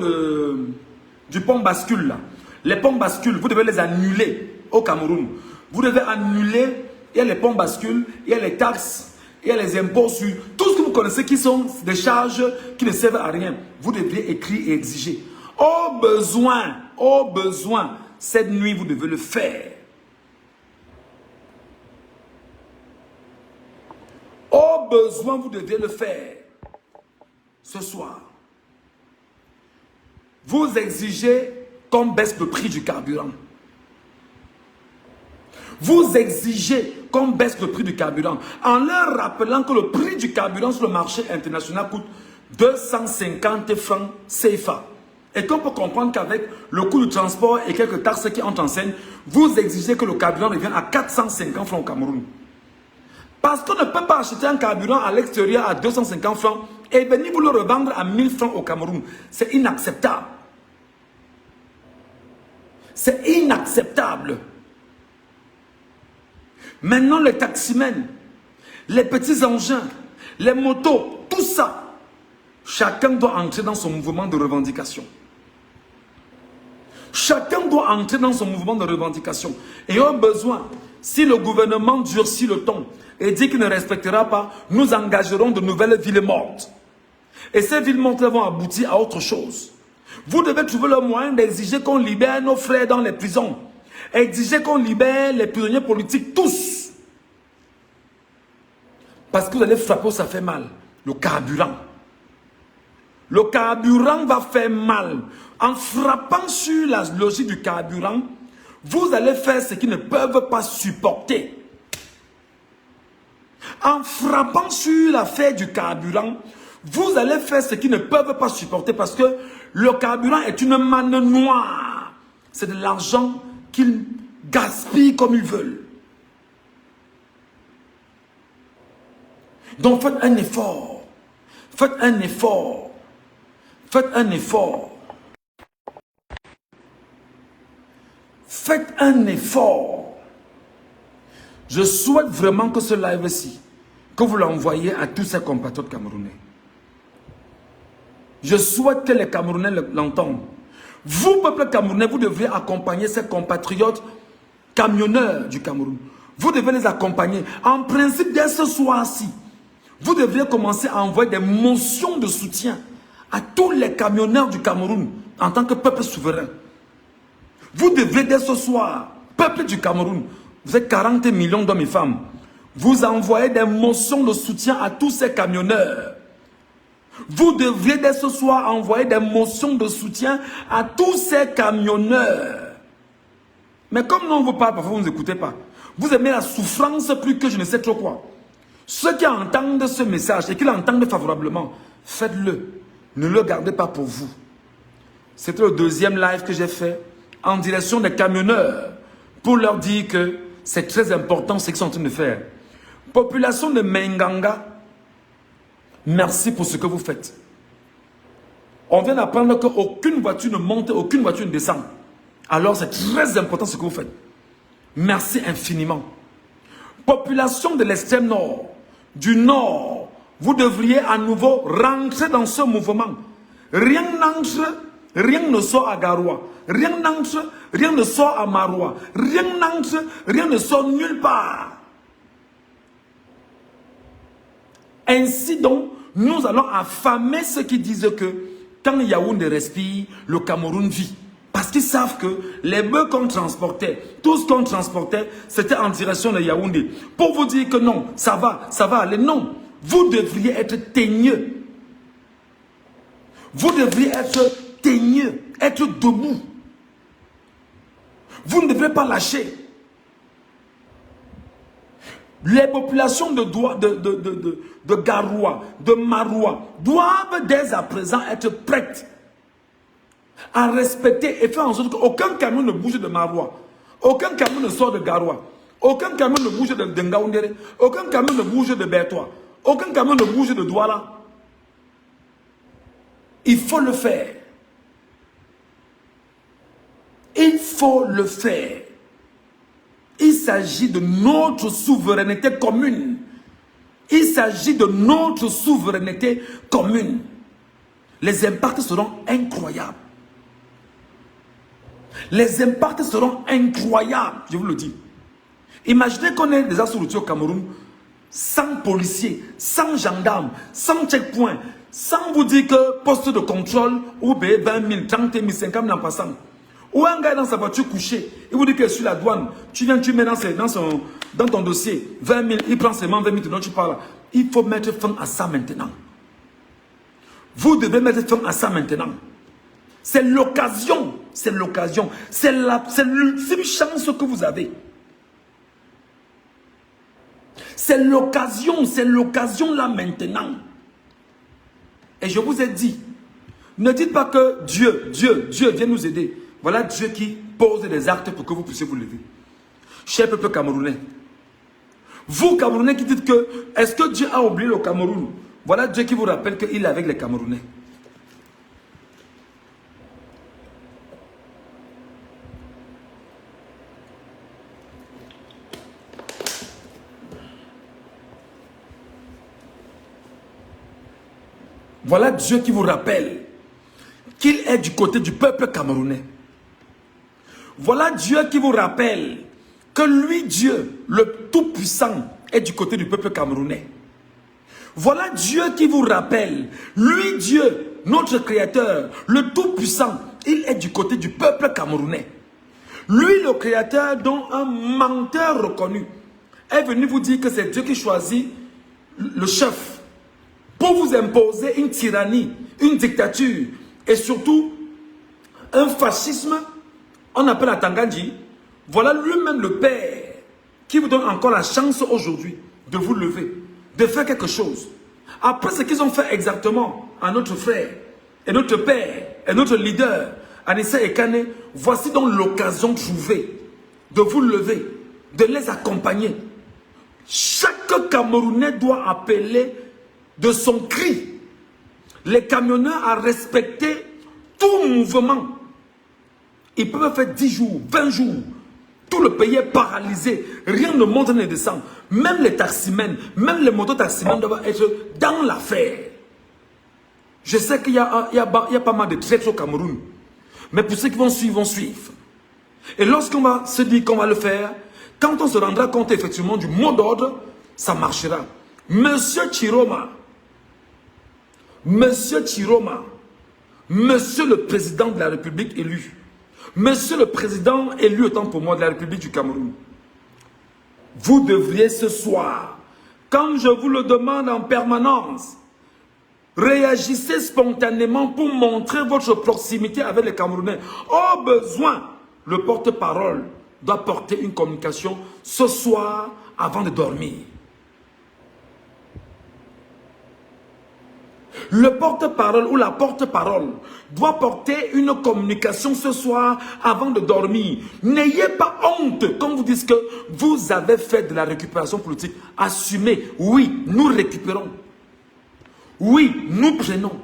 Speaker 1: du pont bascule. Là. Les ponts bascules, vous devez les annuler au Cameroun. Vous devez annuler, il y a les ponts bascules, il y a les taxes, il y a les impôts sur tout ce que vous connaissez qui sont des charges qui ne servent à rien. Vous devriez écrire et exiger. Au besoin, cette nuit, vous devez le faire. Au besoin, vous devez le faire. Ce soir. Vous exigez qu'on baisse le prix du carburant. Vous exigez qu'on baisse le prix du carburant en leur rappelant que le prix du carburant sur le marché international coûte 250 francs CFA. Et qu'on peut comprendre qu'avec le coût du transport et quelques taxes qui entrent en scène, vous exigez que le carburant revienne à 450 francs au Cameroun. Parce qu'on ne peut pas acheter un carburant à l'extérieur à 250 francs et venir vous le revendre à 1000 francs au Cameroun. C'est inacceptable. C'est inacceptable. Maintenant, les taximens, les petits engins, les motos, tout ça, chacun doit entrer dans son mouvement de revendication. Chacun doit entrer dans son mouvement de revendication. Et au besoin, si le gouvernement durcit le ton et dit qu'il ne respectera pas, nous engagerons de nouvelles villes mortes. Et ces villes mortes vont aboutir à autre chose. Vous devez trouver le moyen d'exiger qu'on libère nos frères dans les prisons. Exiger qu'on libère les prisonniers politiques, tous. Parce que vous allez frapper où ça fait mal. Le carburant. Le carburant va faire mal. En frappant sur la logique du carburant, vous allez faire ce qu'ils ne peuvent pas supporter. En frappant sur l'affaire du carburant, vous allez faire ce qu'ils ne peuvent pas supporter parce que le carburant est une manne noire. C'est de l'argent qu'ils gaspillent comme ils veulent. Donc faites un effort. Faites un effort. Faites un effort. Faites un effort. Je souhaite vraiment que ce live-ci, que vous l'envoyez à tous ces compatriotes camerounais. Je souhaite que les Camerounais l'entendent. Vous, peuple camerounais, vous devriez accompagner ces compatriotes camionneurs du Cameroun. Vous devez les accompagner. En principe, dès ce soir-ci, vous devriez commencer à envoyer des motions de soutien à tous les camionneurs du Cameroun en tant que peuple souverain. Vous devez dès ce soir, peuple du Cameroun, vous êtes 40 millions d'hommes et femmes, vous envoyez des motions de soutien à tous ces camionneurs. Vous devriez dès ce soir envoyer des motions de soutien à tous ces camionneurs. Mais comme non, on vous parle, parfois vous ne nous écoutez pas. Vous aimez la souffrance plus que je ne sais trop quoi. Ceux qui entendent ce message et qui l'entendent favorablement, faites-le. Ne le gardez pas pour vous. C'était le deuxième live que j'ai fait en direction des camionneurs pour leur dire que c'est très important ce qu'ils sont en train de faire. Population de Menganga, merci pour ce que vous faites. On vient d'apprendre qu'aucune voiture ne monte, aucune voiture ne descend. Alors c'est très important ce que vous faites. Merci infiniment. Population de l'extrême nord, du nord, vous devriez à nouveau rentrer dans ce mouvement. Rien n'entre, rien ne sort à Garoua. Rien n'entre, rien ne sort à Maroua. Rien n'entre, rien ne sort nulle part. Ainsi donc, nous allons affamer ceux qui disent que quand Yaoundé respire, le Cameroun vit. Parce qu'ils savent que les bœufs qu'on transportait, tout ce qu'on transportait, c'était en direction de Yaoundé. Pour vous dire que non, ça va aller. Non, vous devriez être teigneux. Vous devriez être teigneux, être debout. Vous ne devrez pas lâcher. Les populations de Garoua, de Maroua, doivent dès à présent être prêtes à respecter et faire en sorte qu'aucun camion ne bouge de Maroua, aucun camion ne sort de Garoua, aucun camion ne bouge de Ngaoundéré, aucun camion ne bouge de Bertois, aucun camion ne bouge de Douala. Il faut le faire. Il faut le faire. Il s'agit de notre souveraineté commune. Il s'agit de notre souveraineté commune. Les impacts seront incroyables. Les impacts seront incroyables, je vous le dis. Imaginez qu'on ait des assauts au Cameroun sans policiers, sans gendarmes, sans checkpoint, sans vous dire que poste de contrôle, ou 20 000, 30 000, 50 000 en passant. Ou un gars dans sa voiture couchée, il vous dit que sur la douane, tu viens, tu mets dans ton dossier 20 000, il prend seulement 20 000 dont tu parles. Il faut mettre fin à ça maintenant. Vous devez mettre fin à ça maintenant. C'est l'occasion, c'est l'occasion, c'est l'ultime chance que vous avez. C'est l'occasion là maintenant. Et je vous ai dit, ne dites pas que Dieu vient nous aider. Voilà Dieu qui pose des actes pour que vous puissiez vous lever. Cher peuple camerounais, vous Camerounais qui dites que, est-ce que Dieu a oublié le Cameroun? Voilà Dieu qui vous rappelle qu'il est avec les Camerounais. Voilà Dieu qui vous rappelle qu'il est du côté du peuple camerounais. Voilà Dieu qui vous rappelle que lui, Dieu, le Tout-Puissant, est du côté du peuple camerounais. Voilà Dieu qui vous rappelle, lui, Dieu, notre Créateur, le Tout-Puissant, il est du côté du peuple camerounais. Lui, le Créateur, dont un menteur reconnu, est venu vous dire que c'est Dieu qui choisit le chef pour vous imposer une tyrannie, une dictature et surtout un fascisme, on appelle à Tangandji, Voilà lui-même le Père qui vous donne encore la chance aujourd'hui de vous lever, de faire quelque chose. Après ce qu'ils ont fait exactement à notre frère, et notre Père, et notre leader, Anissa Ekane, voici donc l'occasion trouvée de vous lever, de les accompagner. Chaque Camerounais doit appeler de son cri les camionneurs à respecter tout mouvement. Ils peuvent faire 10 jours, 20 jours. Tout le pays est paralysé. Rien ne monte ne descend. Même les taximens, même les mototaximens doivent être dans l'affaire. Je sais qu'il y a pas mal de traîtres au Cameroun. Mais pour ceux qui vont suivre, vont suivre. Et lorsqu'on va se dire qu'on va le faire, quand on se rendra compte effectivement du mot d'ordre, ça marchera. Monsieur Chiroma, Monsieur le président de la République élu, Monsieur le président élu autant pour moi de la République du Cameroun, vous devriez ce soir, quand je vous le demande en permanence, réagissez spontanément pour montrer votre proximité avec les Camerounais. Au besoin, le porte-parole doit porter une communication ce soir avant de dormir. Le porte-parole ou la porte-parole doit porter une communication ce soir avant de dormir. N'ayez pas honte quand vous dites que vous avez fait de la récupération politique. Assumez, oui, nous récupérons. Oui, nous prenons.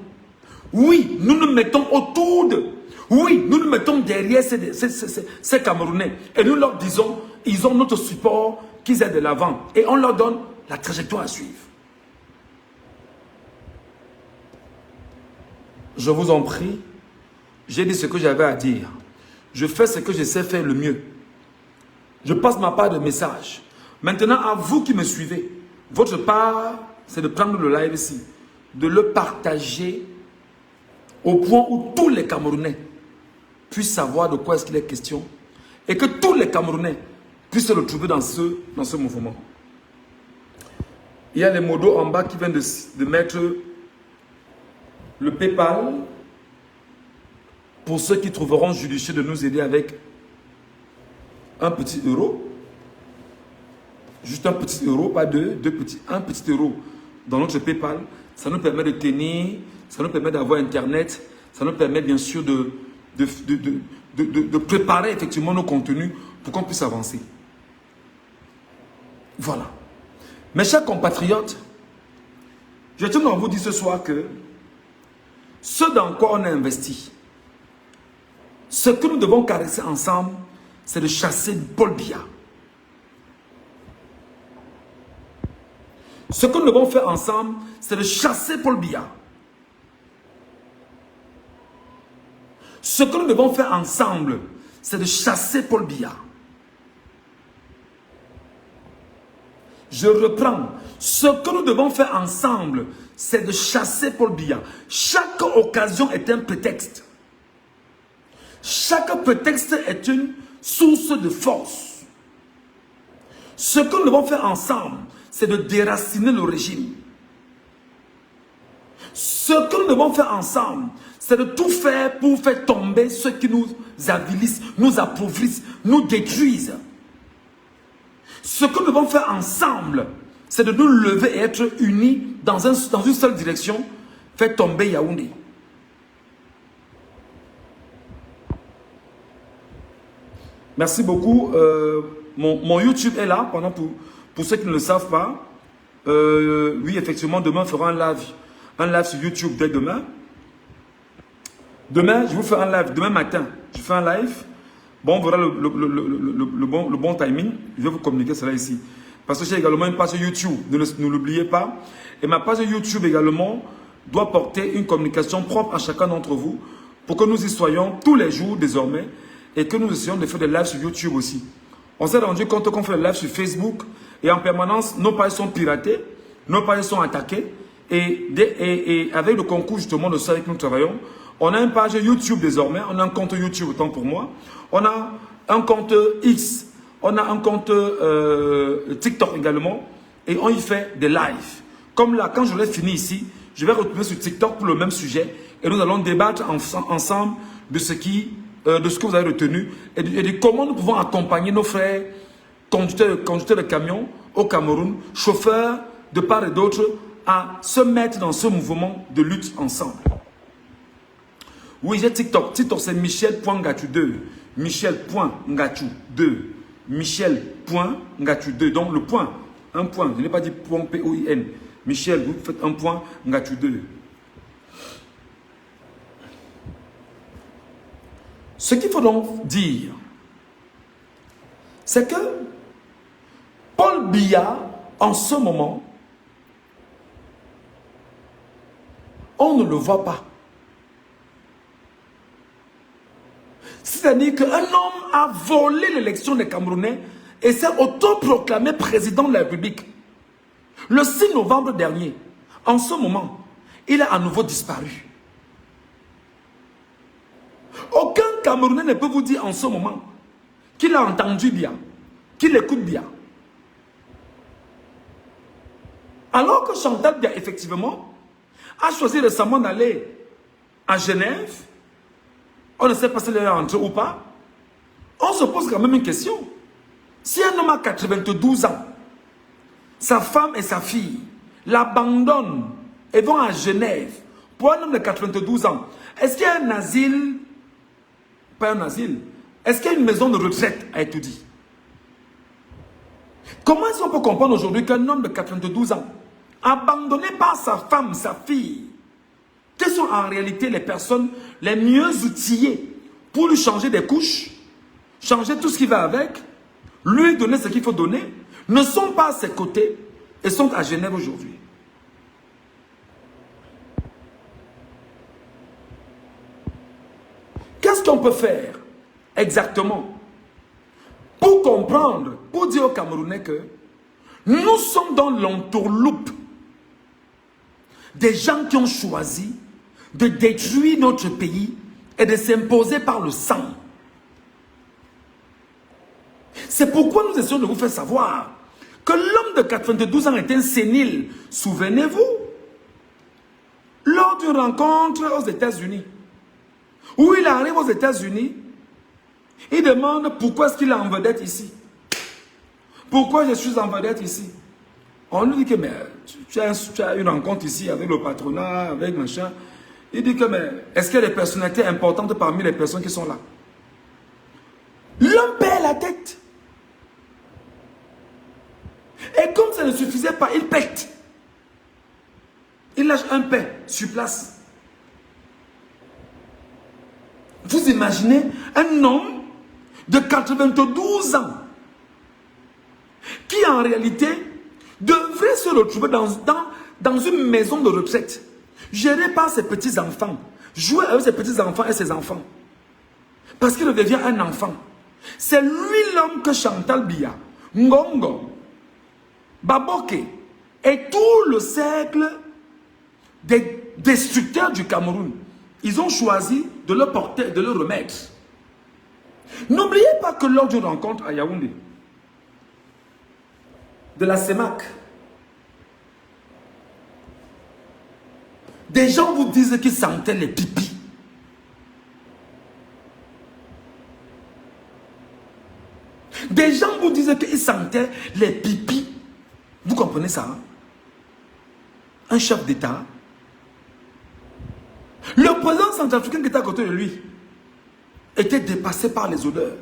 Speaker 1: Oui, nous nous mettons autour de... Oui, nous nous mettons derrière ces Camerounais. Et nous leur disons, ils ont notre support, qu'ils aient de l'avant. Et on leur donne la trajectoire à suivre. Je vous en prie, j'ai dit ce que j'avais à dire. Je fais ce que je sais faire le mieux. Je passe ma part de message. Maintenant, à vous qui me suivez, votre part, c'est de prendre le live ici, de le partager au point où tous les Camerounais puissent savoir de quoi est-ce qu'il est question et que tous les Camerounais puissent se retrouver dans ce mouvement. Il y a les modos en bas qui viennent de mettre le PayPal pour ceux qui trouveront judicieux de nous aider avec un petit euro. Juste un petit euro, pas deux petits, un petit euro dans notre PayPal. Ça nous permet de tenir, ça nous permet d'avoir Internet, ça nous permet bien sûr de préparer effectivement nos contenus pour qu'on puisse avancer. Voilà. Mes chers compatriotes, je tiens à vous dire ce soir que ce dans quoi on a investi, ce que nous devons caresser ensemble, c'est de chasser Paul Biya. Ce que nous devons faire ensemble, c'est de chasser Paul Biya. Ce que nous devons faire ensemble, c'est de chasser Paul Biya. Je reprends. Ce que nous devons faire ensemble, c'est de chasser Paul Biya. Chaque occasion est un prétexte. Chaque prétexte est une source de force. Ce que nous devons faire ensemble, c'est de déraciner le régime. Ce que nous devons faire ensemble, c'est de tout faire pour faire tomber ceux qui nous avilissent, nous appauvrissent, nous détruisent. Ce que nous devons faire ensemble, c'est de nous lever et être unis dans une seule direction, faire tomber Yaoundé. Merci beaucoup. Mon YouTube est là, pour ceux qui ne le savent pas. Oui, effectivement, demain, on fera un live sur YouTube dès demain. Demain, je vous fais un live. Demain matin, je fais un live. Bon, on verra le bon timing. Je vais vous communiquer cela ici. Parce que j'ai également une page YouTube. Ne l'oubliez pas. Et ma page YouTube également doit porter une communication propre à chacun d'entre vous pour que nous y soyons tous les jours désormais et que nous essayons de faire des lives sur YouTube aussi. On s'est rendu compte qu'on fait des lives sur Facebook et en permanence, nos pages sont piratées, nos pages sont attaquées et avec le concours justement de ça avec nous travaillons, on a une page YouTube désormais, on a un compte YouTube autant pour moi, on a un compte X, on a un compte TikTok également et on y fait des lives. Comme là, quand je l'ai fini ici, je vais retourner sur TikTok pour le même sujet et nous allons débattre ensemble de ce qui de ce que vous avez retenu et de comment nous pouvons accompagner nos frères conducteurs de camions au Cameroun, chauffeurs de part et d'autre, à se mettre dans ce mouvement de lutte ensemble. Oui, j'ai TikTok. TikTok, c'est Michel.Ngachu2. Michel.Ngachu2. Michel.Ngachu2. Donc, le point. Un point. Je n'ai pas dit point P-O-I-N. Michel, vous faites un point Ngachu2. Ce qu'il faut donc dire, c'est que Paul Biya, en ce moment, on ne le voit pas. C'est-à-dire qu'un homme a volé l'élection des Camerounais et s'est autoproclamé président de la République. Le 6 novembre dernier, en ce moment, il a à nouveau disparu. Aucun Camerounais ne peut vous dire en ce moment qu'il a entendu bien, qu'il écoute bien. Alors que Chantal Biya, effectivement, a choisi récemment d'aller à Genève, on ne sait pas si elle est rentrée ou pas, on se pose quand même une question. Si un homme a 92 ans, sa femme et sa fille l'abandonnent et vont à Genève pour un homme de 92 ans, est-ce qu'il y a un asile? Pas un asile. Est-ce qu'il y a une maison de retraite à étudier? Comment est-ce qu'on peut comprendre aujourd'hui qu'un homme de 92 ans, abandonné par sa femme, sa fille, quelles sont en réalité les personnes les mieux outillées pour lui changer des couches, changer tout ce qui va avec, lui donner ce qu'il faut donner, ne sont pas à ses côtés et sont à Genève aujourd'hui? Qu'est-ce qu'on peut faire exactement pour comprendre, pour dire aux Camerounais que nous sommes dans l'entourloupe des gens qui ont choisi de détruire notre pays et de s'imposer par le sang? C'est pourquoi nous essayons de vous faire savoir que l'homme de 92 ans est un sénile. Souvenez-vous, lors d'une rencontre aux États-Unis, où il arrive aux États-Unis, il demande pourquoi est-ce qu'il est en vedette ici. Pourquoi je suis en vedette ici? On lui dit que mais, tu as une rencontre ici avec le patronat, avec machin. Il dit que mais est-ce qu'il y a des personnalités importantes parmi les personnes qui sont là? L'homme perd la tête. Et comme ça ne suffisait pas, il pète. Il lâche un pain sur place. Vous imaginez un homme de 92 ans qui en réalité devrait se retrouver dans une maison de retraite, gérée par ses petits-enfants, jouer avec ses petits-enfants et ses enfants. Parce qu'il devient un enfant. C'est lui l'homme que Chantal Biya, Ngongo, Baboke et tout le cercle des destructeurs du Cameroun, ils ont choisi de le porter, de le remettre. N'oubliez pas que lors d'une rencontre à Yaoundé, de la CEMAC, des gens vous disent qu'ils sentaient les pipis. Des gens vous disent qu'ils sentaient les pipis. Vous comprenez ça? Hein? Un chef d'État. Le président centrafricain qui était à côté de lui était dépassé par les odeurs.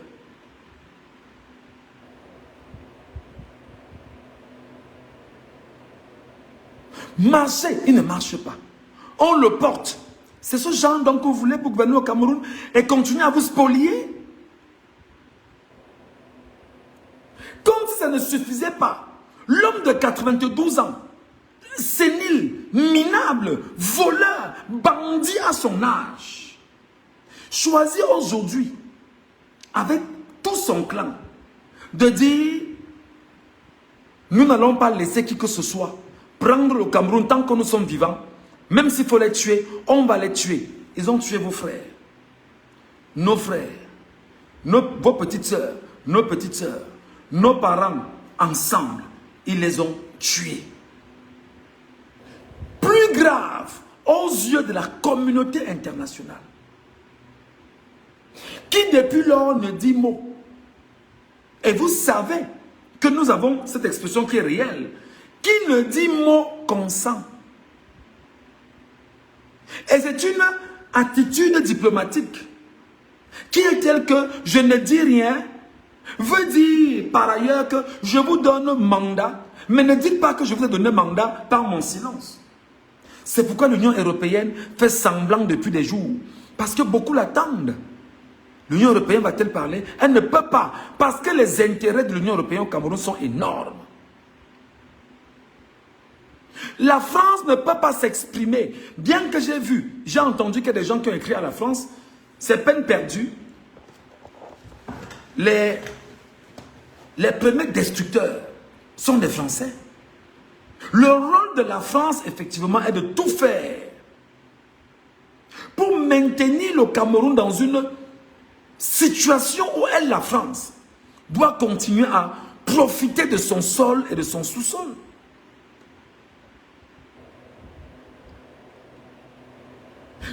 Speaker 1: Marcher, il ne marche pas. On le porte. C'est ce genre donc que vous voulez pour gouverner au Cameroun et continuer à vous spolier. Comme si ça ne suffisait pas. L'homme de 92 ans, sénile, minable, voleur, bandit à son âge, choisit aujourd'hui, avec tout son clan, de dire, nous n'allons pas laisser qui que ce soit prendre le Cameroun tant que nous sommes vivants, même s'il faut les tuer, on va les tuer. Ils ont tué vos frères, vos petites sœurs, nos petites sœurs, nos parents, ensemble, ils les ont tués. Plus grave, aux yeux de la communauté internationale, qui depuis lors ne dit mot. Et vous savez que nous avons cette expression qui est réelle. Qui ne dit mot consent. Et c'est une attitude diplomatique qui est telle que je ne dis rien, veut dire par ailleurs que je vous donne mandat, mais ne dites pas que je vous ai donné mandat par mon silence. C'est pourquoi l'Union européenne fait semblant depuis des jours. Parce que beaucoup l'attendent. L'Union européenne va-t-elle parler? Elle ne peut pas. Parce que les intérêts de l'Union européenne au Cameroun sont énormes. La France ne peut pas s'exprimer. Bien que j'ai entendu qu'il y a des gens qui ont écrit à la France, c'est peine perdue. Les premiers destructeurs sont des Français. Le rôle de la France, effectivement, est de tout faire pour maintenir le Cameroun dans une situation où elle, la France, doit continuer à profiter de son sol et de son sous-sol.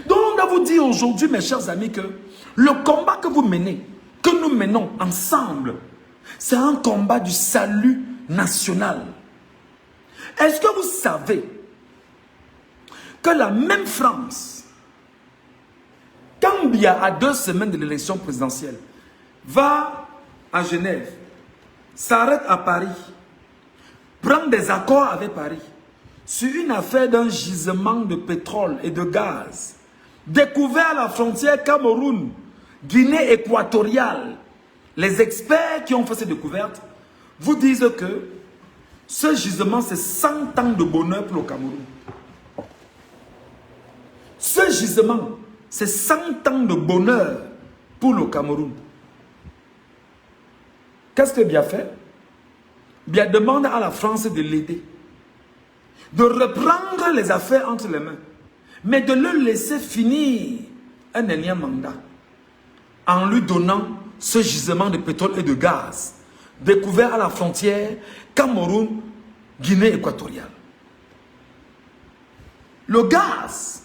Speaker 1: Donc, on doit vous dire aujourd'hui, mes chers amis, que le combat que vous menez, que nous menons ensemble, c'est un combat du salut national. Est-ce que vous savez que la même France, quand Biya, à 2 semaines de l'élection présidentielle, va à Genève, s'arrête à Paris, prend des accords avec Paris, sur une affaire d'un gisement de pétrole et de gaz, découvert à la frontière Cameroun, Guinée équatoriale, les experts qui ont fait cette découverte vous disent que ce gisement, c'est 100 ans de bonheur pour le Cameroun. Ce gisement, c'est 100 ans de bonheur pour le Cameroun. Qu'est-ce que Biya fait? Biya demande à la France de l'aider, de reprendre les affaires entre les mains, mais de le laisser finir un énième mandat, en lui donnant ce gisement de pétrole et de gaz, découvert à la frontière Cameroun, Guinée équatoriale. Le gaz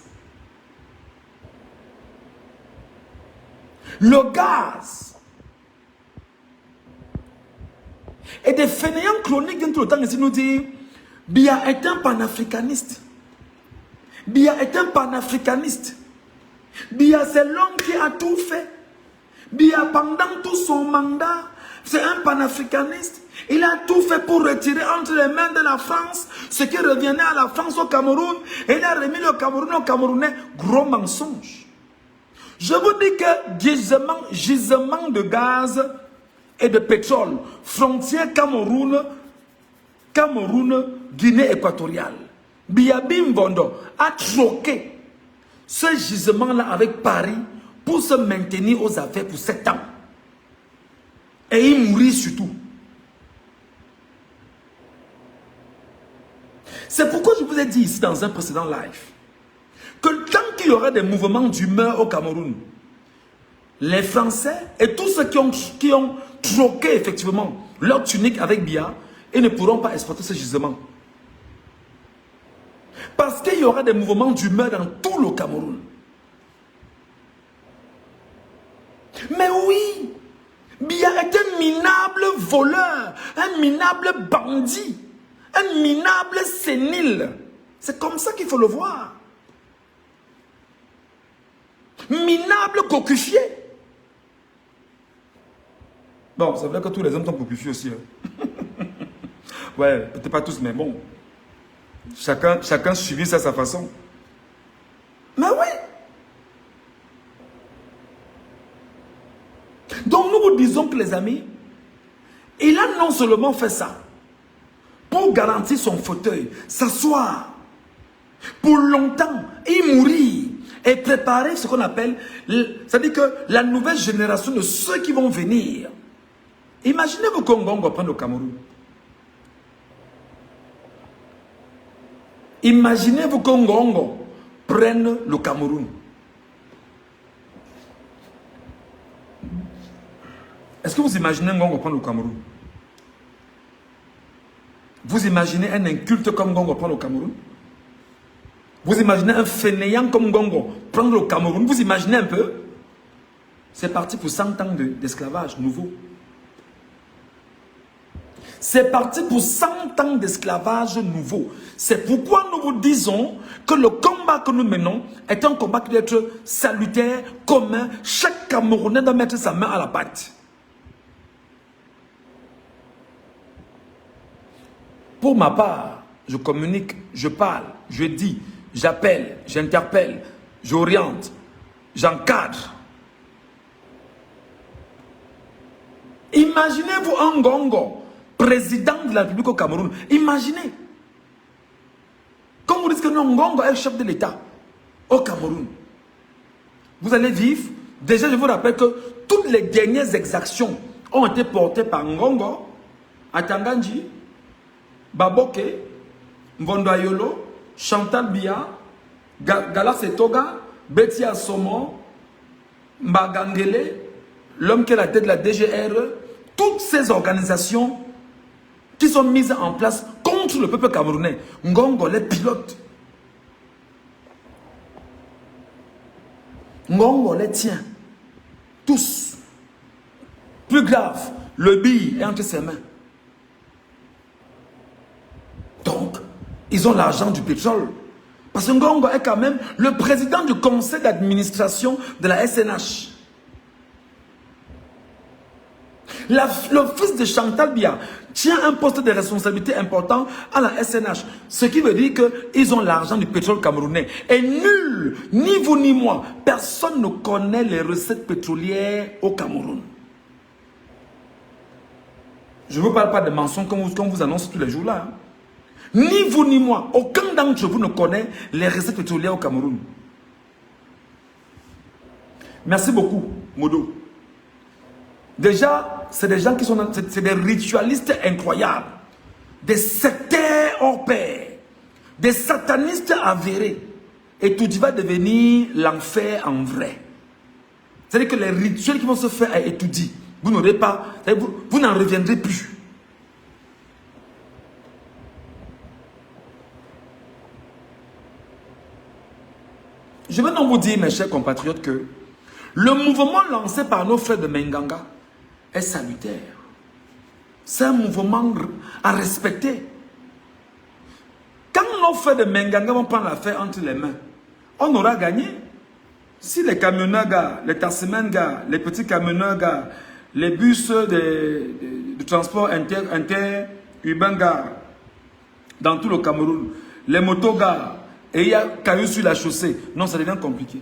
Speaker 1: et des fainéants chroniques dans tout le temps ici nous disent Biya est un panafricaniste. Biya est un panafricaniste. Biya c'est l'homme qui a tout fait. Biya pendant tout son mandat, c'est un panafricaniste. Il a tout fait pour retirer entre les mains de la France ce qui revenait à la France au Cameroun. Et il a remis le Cameroun aux Camerounais. Gros mensonge. Je vous dis que gisement de gaz et de pétrole, frontière Cameroun, Guinée équatoriale. Biya Bimbondo a troqué ce gisement-là avec Paris pour se maintenir aux affaires pour 7 ans. Et il mourit surtout. C'est pourquoi je vous ai dit ici dans un précédent live que tant qu'il y aura des mouvements d'humeur au Cameroun, les Français et tous ceux qui ont troqué effectivement leur tunique avec Biya, ils ne pourront pas exploiter ce gisement. Parce qu'il y aura des mouvements d'humeur dans tout le Cameroun. Mais oui, Biya est un minable voleur, un minable bandit, un minable sénile. C'est comme ça qu'il faut le voir. Minable cocufié. Bon, c'est vrai que tous les hommes sont cocufiés aussi. Hein. Ouais, peut-être pas tous, mais bon. Chacun subit ça à sa façon. Mais oui. Donc nous vous disons que les amis, il a non seulement fait ça pour garantir son fauteuil, s'asseoir pour longtemps et mourir et préparer ce qu'on appelle, c'est-à-dire que la nouvelle génération de ceux qui vont venir. Imaginez-vous qu'on va prendre le Cameroun. Imaginez-vous que Ngongo prenne le Cameroun. Est-ce que vous imaginez Ngongo prendre le Cameroun? Vous imaginez un inculte comme Ngongo prendre le Cameroun? Vous imaginez un fainéant comme Ngongo prendre le Cameroun? Vous imaginez un peu? C'est parti pour 100 ans d'esclavage nouveau. C'est parti pour 100 ans d'esclavage nouveau. C'est pourquoi nous vous disons que le combat que nous menons est un combat qui doit être salutaire, commun. Chaque Camerounais doit mettre sa main à la pâte. Pour ma part, je communique, je parle, je dis, j'appelle, j'interpelle, j'oriente, j'encadre. Imaginez-vous un Ngongo, président de la République au Cameroun. Imaginez. Quand vous dites que Ngongo est chef de l'État au Cameroun, vous allez vivre. Déjà, je vous rappelle que toutes les dernières exactions ont été portées par Ngongo, Atanganji, Baboke, Mbondoayolo, Chantal Biya, Gala Setoga, Betty Assomo, Mbagangele, l'homme qui est la tête de la DGRE, toutes ces organisations qui sont mises en place contre le peuple camerounais. Ngongo les pilote. Ngongo les tient. Tous. Plus grave, le billet est entre ses mains. Donc, ils ont l'argent du pétrole. Parce que Ngongo est quand même le président du conseil d'administration de la SNH. Le fils de Chantal Biya tient un poste de responsabilité important à la SNH. Ce qui veut dire qu'ils ont l'argent du pétrole camerounais. Et nul, ni vous ni moi, personne ne connaît les recettes pétrolières au Cameroun. Je ne vous parle pas de mensonges qu'on vous annonce tous les jours là. Ni vous ni moi, aucun d'entre vous ne connaît les recettes pétrolières au Cameroun. Merci beaucoup, Modo. Déjà, c'est des gens qui sont, c'est des ritualistes incroyables, des sectaires hors pair, des satanistes avérés. Et tout va devenir l'enfer en vrai. C'est-à-dire que les rituels qui vont se faire à étudier, vous n'aurez pas, vous n'en reviendrez plus. Je vais donc vous dire, mes chers compatriotes, que le mouvement lancé par nos frères de Menganga est salutaire. C'est un mouvement à respecter. Quand nos frères de Menganga vont prendre l'affaire entre les mains, on aura gagné. Si les camionneurs, les tassimens, les petits camionneurs, les bus de transport interurbain dans tout le Cameroun, les motos, et il y a cailloux sur la chaussée, non, ça devient compliqué.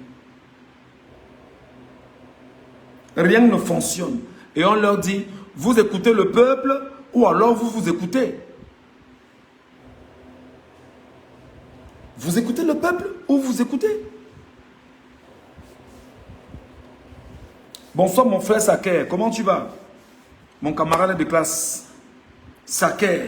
Speaker 1: Rien ne fonctionne. Et on leur dit, vous écoutez le peuple ou alors vous vous écoutez. Vous écoutez le peuple ou vous écoutez. Bonsoir mon frère Saker, comment tu vas? Mon camarade de classe, Saker.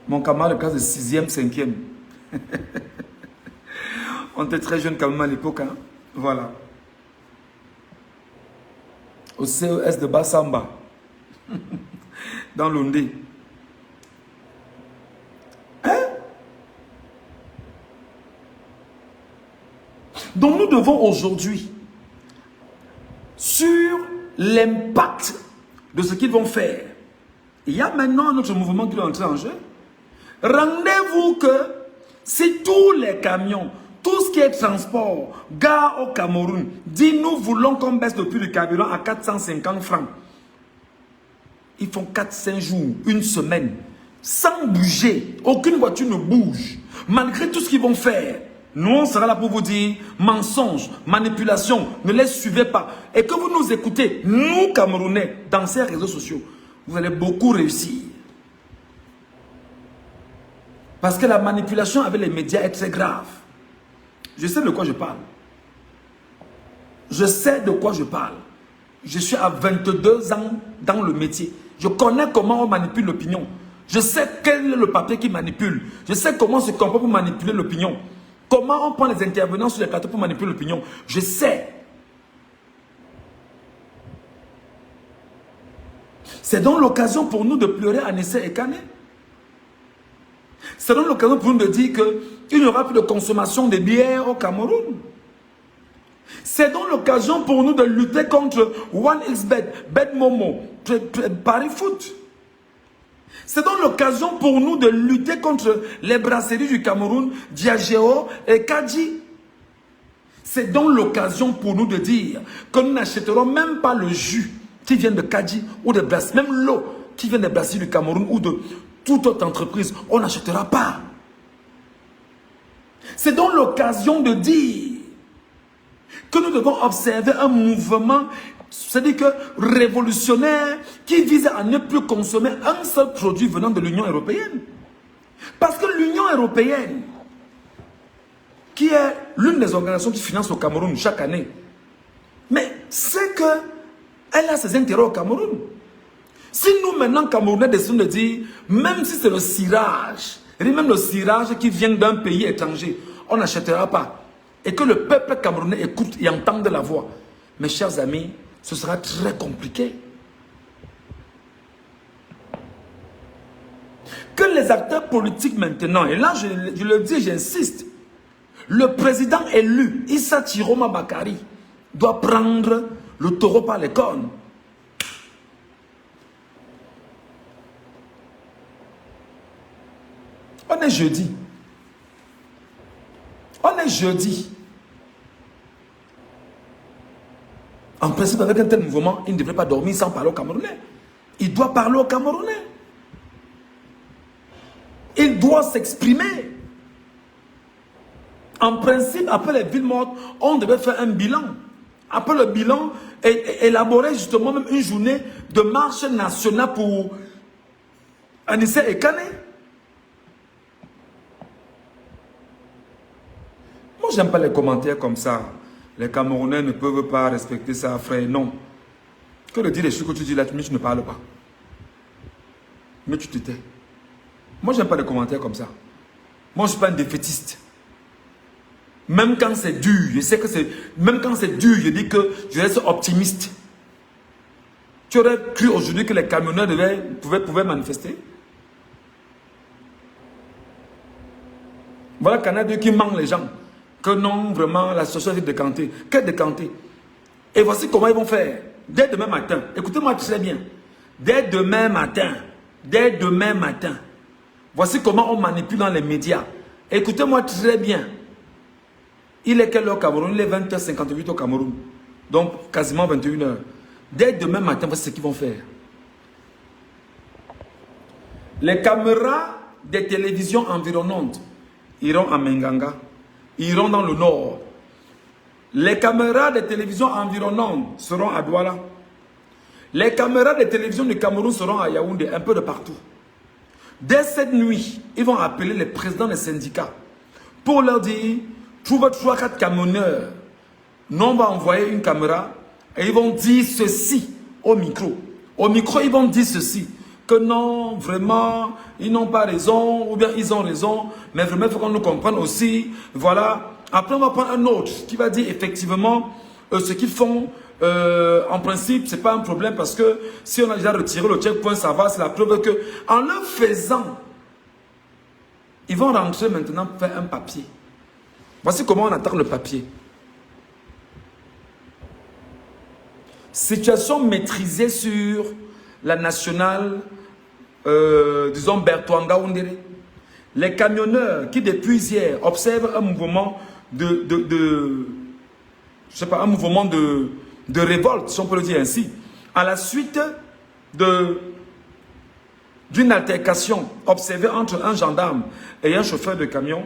Speaker 1: Mon camarade de classe de 6e, 5e. On était très jeunes quand même à l'époque. Hein? Voilà. Au CES de Bassamba. Dans l'Ondé. Hein? Donc nous devons aujourd'hui, sur l'impact de ce qu'ils vont faire, il y a maintenant notre mouvement qui est entré en jeu. Rendez-vous que si tous les camions, tout ce qui est transport, gare au Cameroun, dit nous voulons qu'on baisse le prix du carburant à 450 francs. Ils font 4-5 jours, une semaine, sans bouger. Aucune voiture ne bouge. Malgré tout ce qu'ils vont faire, nous on sera là pour vous dire mensonge, manipulation, ne les suivez pas. Et que vous nous écoutez, nous Camerounais, dans ces réseaux sociaux, vous allez beaucoup réussir. Parce que la manipulation avec les médias est très grave. Je sais de quoi je parle. Je sais de quoi je parle. Je suis à 22 ans dans le métier. Je connais comment on manipule l'opinion. Je sais quel est le papier qui manipule. Je sais comment se comporte pour manipuler l'opinion. Comment on prend les intervenants sur les plateaux pour manipuler l'opinion. Je sais. C'est donc l'occasion pour nous de pleurer à Nessé et Kané. C'est donc l'occasion pour nous de dire qu'il n'y aura plus de consommation de bière au Cameroun. C'est donc l'occasion pour nous de lutter contre OneXBet, BetMomo, Paris Foot. C'est donc l'occasion pour nous de lutter contre les brasseries du Cameroun, Diageo et Kadji. C'est donc l'occasion pour nous de dire que nous n'achèterons même pas le jus qui vient de Kadji ou de brasseries, même l'eau qui vient des brasseries du Cameroun ou de toute autre entreprise, on n'achètera pas. C'est donc l'occasion de dire que nous devons observer un mouvement, c'est-à-dire que révolutionnaire, qui vise à ne plus consommer un seul produit venant de l'Union européenne. Parce que l'Union européenne, qui est l'une des organisations qui finance le Cameroun chaque année, mais c'est qu'elle a ses intérêts au Cameroun. Si nous, maintenant, Camerounais, décidons de dire, même si c'est le cirage, même le cirage qui vient d'un pays étranger, on n'achètera pas. Et que le peuple camerounais écoute et entende la voix. Mes chers amis, ce sera très compliqué. Que les acteurs politiques maintenant, et là je le dis, j'insiste, le président élu, Issa Chiroma Bakari, doit prendre le taureau par les cornes. On est jeudi. On est jeudi. En principe, avec un tel mouvement, il ne devrait pas dormir sans parler aux Camerounais. Il doit parler aux Camerounais. Il doit s'exprimer. En principe, après les villes mortes, on devait faire un bilan. Après le bilan, élaborer justement même une journée de marche nationale pour Anissé et Kane. Moi, j'aime pas les commentaires comme ça. Les Camerounais ne peuvent pas respecter ça, frère. Non. Que le dire les choses que tu dis là, mais tu ne parles pas. Mais tu te tais. Moi, j'aime pas les commentaires comme ça. Moi, je ne suis pas un défaitiste. Même quand c'est dur, je sais que c'est... Même quand c'est dur, je dis que je reste optimiste. Tu aurais cru aujourd'hui que les camionneurs pouvaient manifester? Voilà Canada qui manque les gens. Que non, vraiment, la situation est décantée. Qu'est-ce décanté? Et voici comment ils vont faire. Dès demain matin, écoutez-moi très bien. Dès demain matin, voici comment on manipule dans les médias. Écoutez-moi très bien. Il est quelle heure au Cameroun? Il est 20h58 au Cameroun. Donc, quasiment 21h. Dès demain matin, voici ce qu'ils vont faire. Les caméras des télévisions environnantes iront à Menganga. Iront dans le nord. Les caméras des télévisions environnantes seront à Douala. Les caméras des télévisions du Cameroun seront à Yaoundé, un peu de partout. Dès cette nuit, ils vont appeler les présidents des syndicats pour leur dire, trouve 3-4 camionneurs. Nous, on va envoyer une caméra et ils vont dire ceci au micro. Au micro, ils vont dire ceci. Que non, vraiment, ils n'ont pas raison, ou bien ils ont raison, mais vraiment, il faut qu'on nous comprenne aussi. Voilà. Après, on va prendre un autre qui va dire effectivement ce qu'ils font. En principe, ce n'est pas un problème parce que si on a déjà retiré le checkpoint, ça va. C'est la preuve que, en le faisant, ils vont rentrer maintenant pour faire un papier. Voici comment on attend le papier. Situation maîtrisée sur la nationale, disons Bertouanga Oundéré. Les camionneurs qui depuis hier observent un mouvement je sais pas, un mouvement de révolte, si on peut le dire ainsi, à la suite d'une altercation observée entre un gendarme et un chauffeur de camion,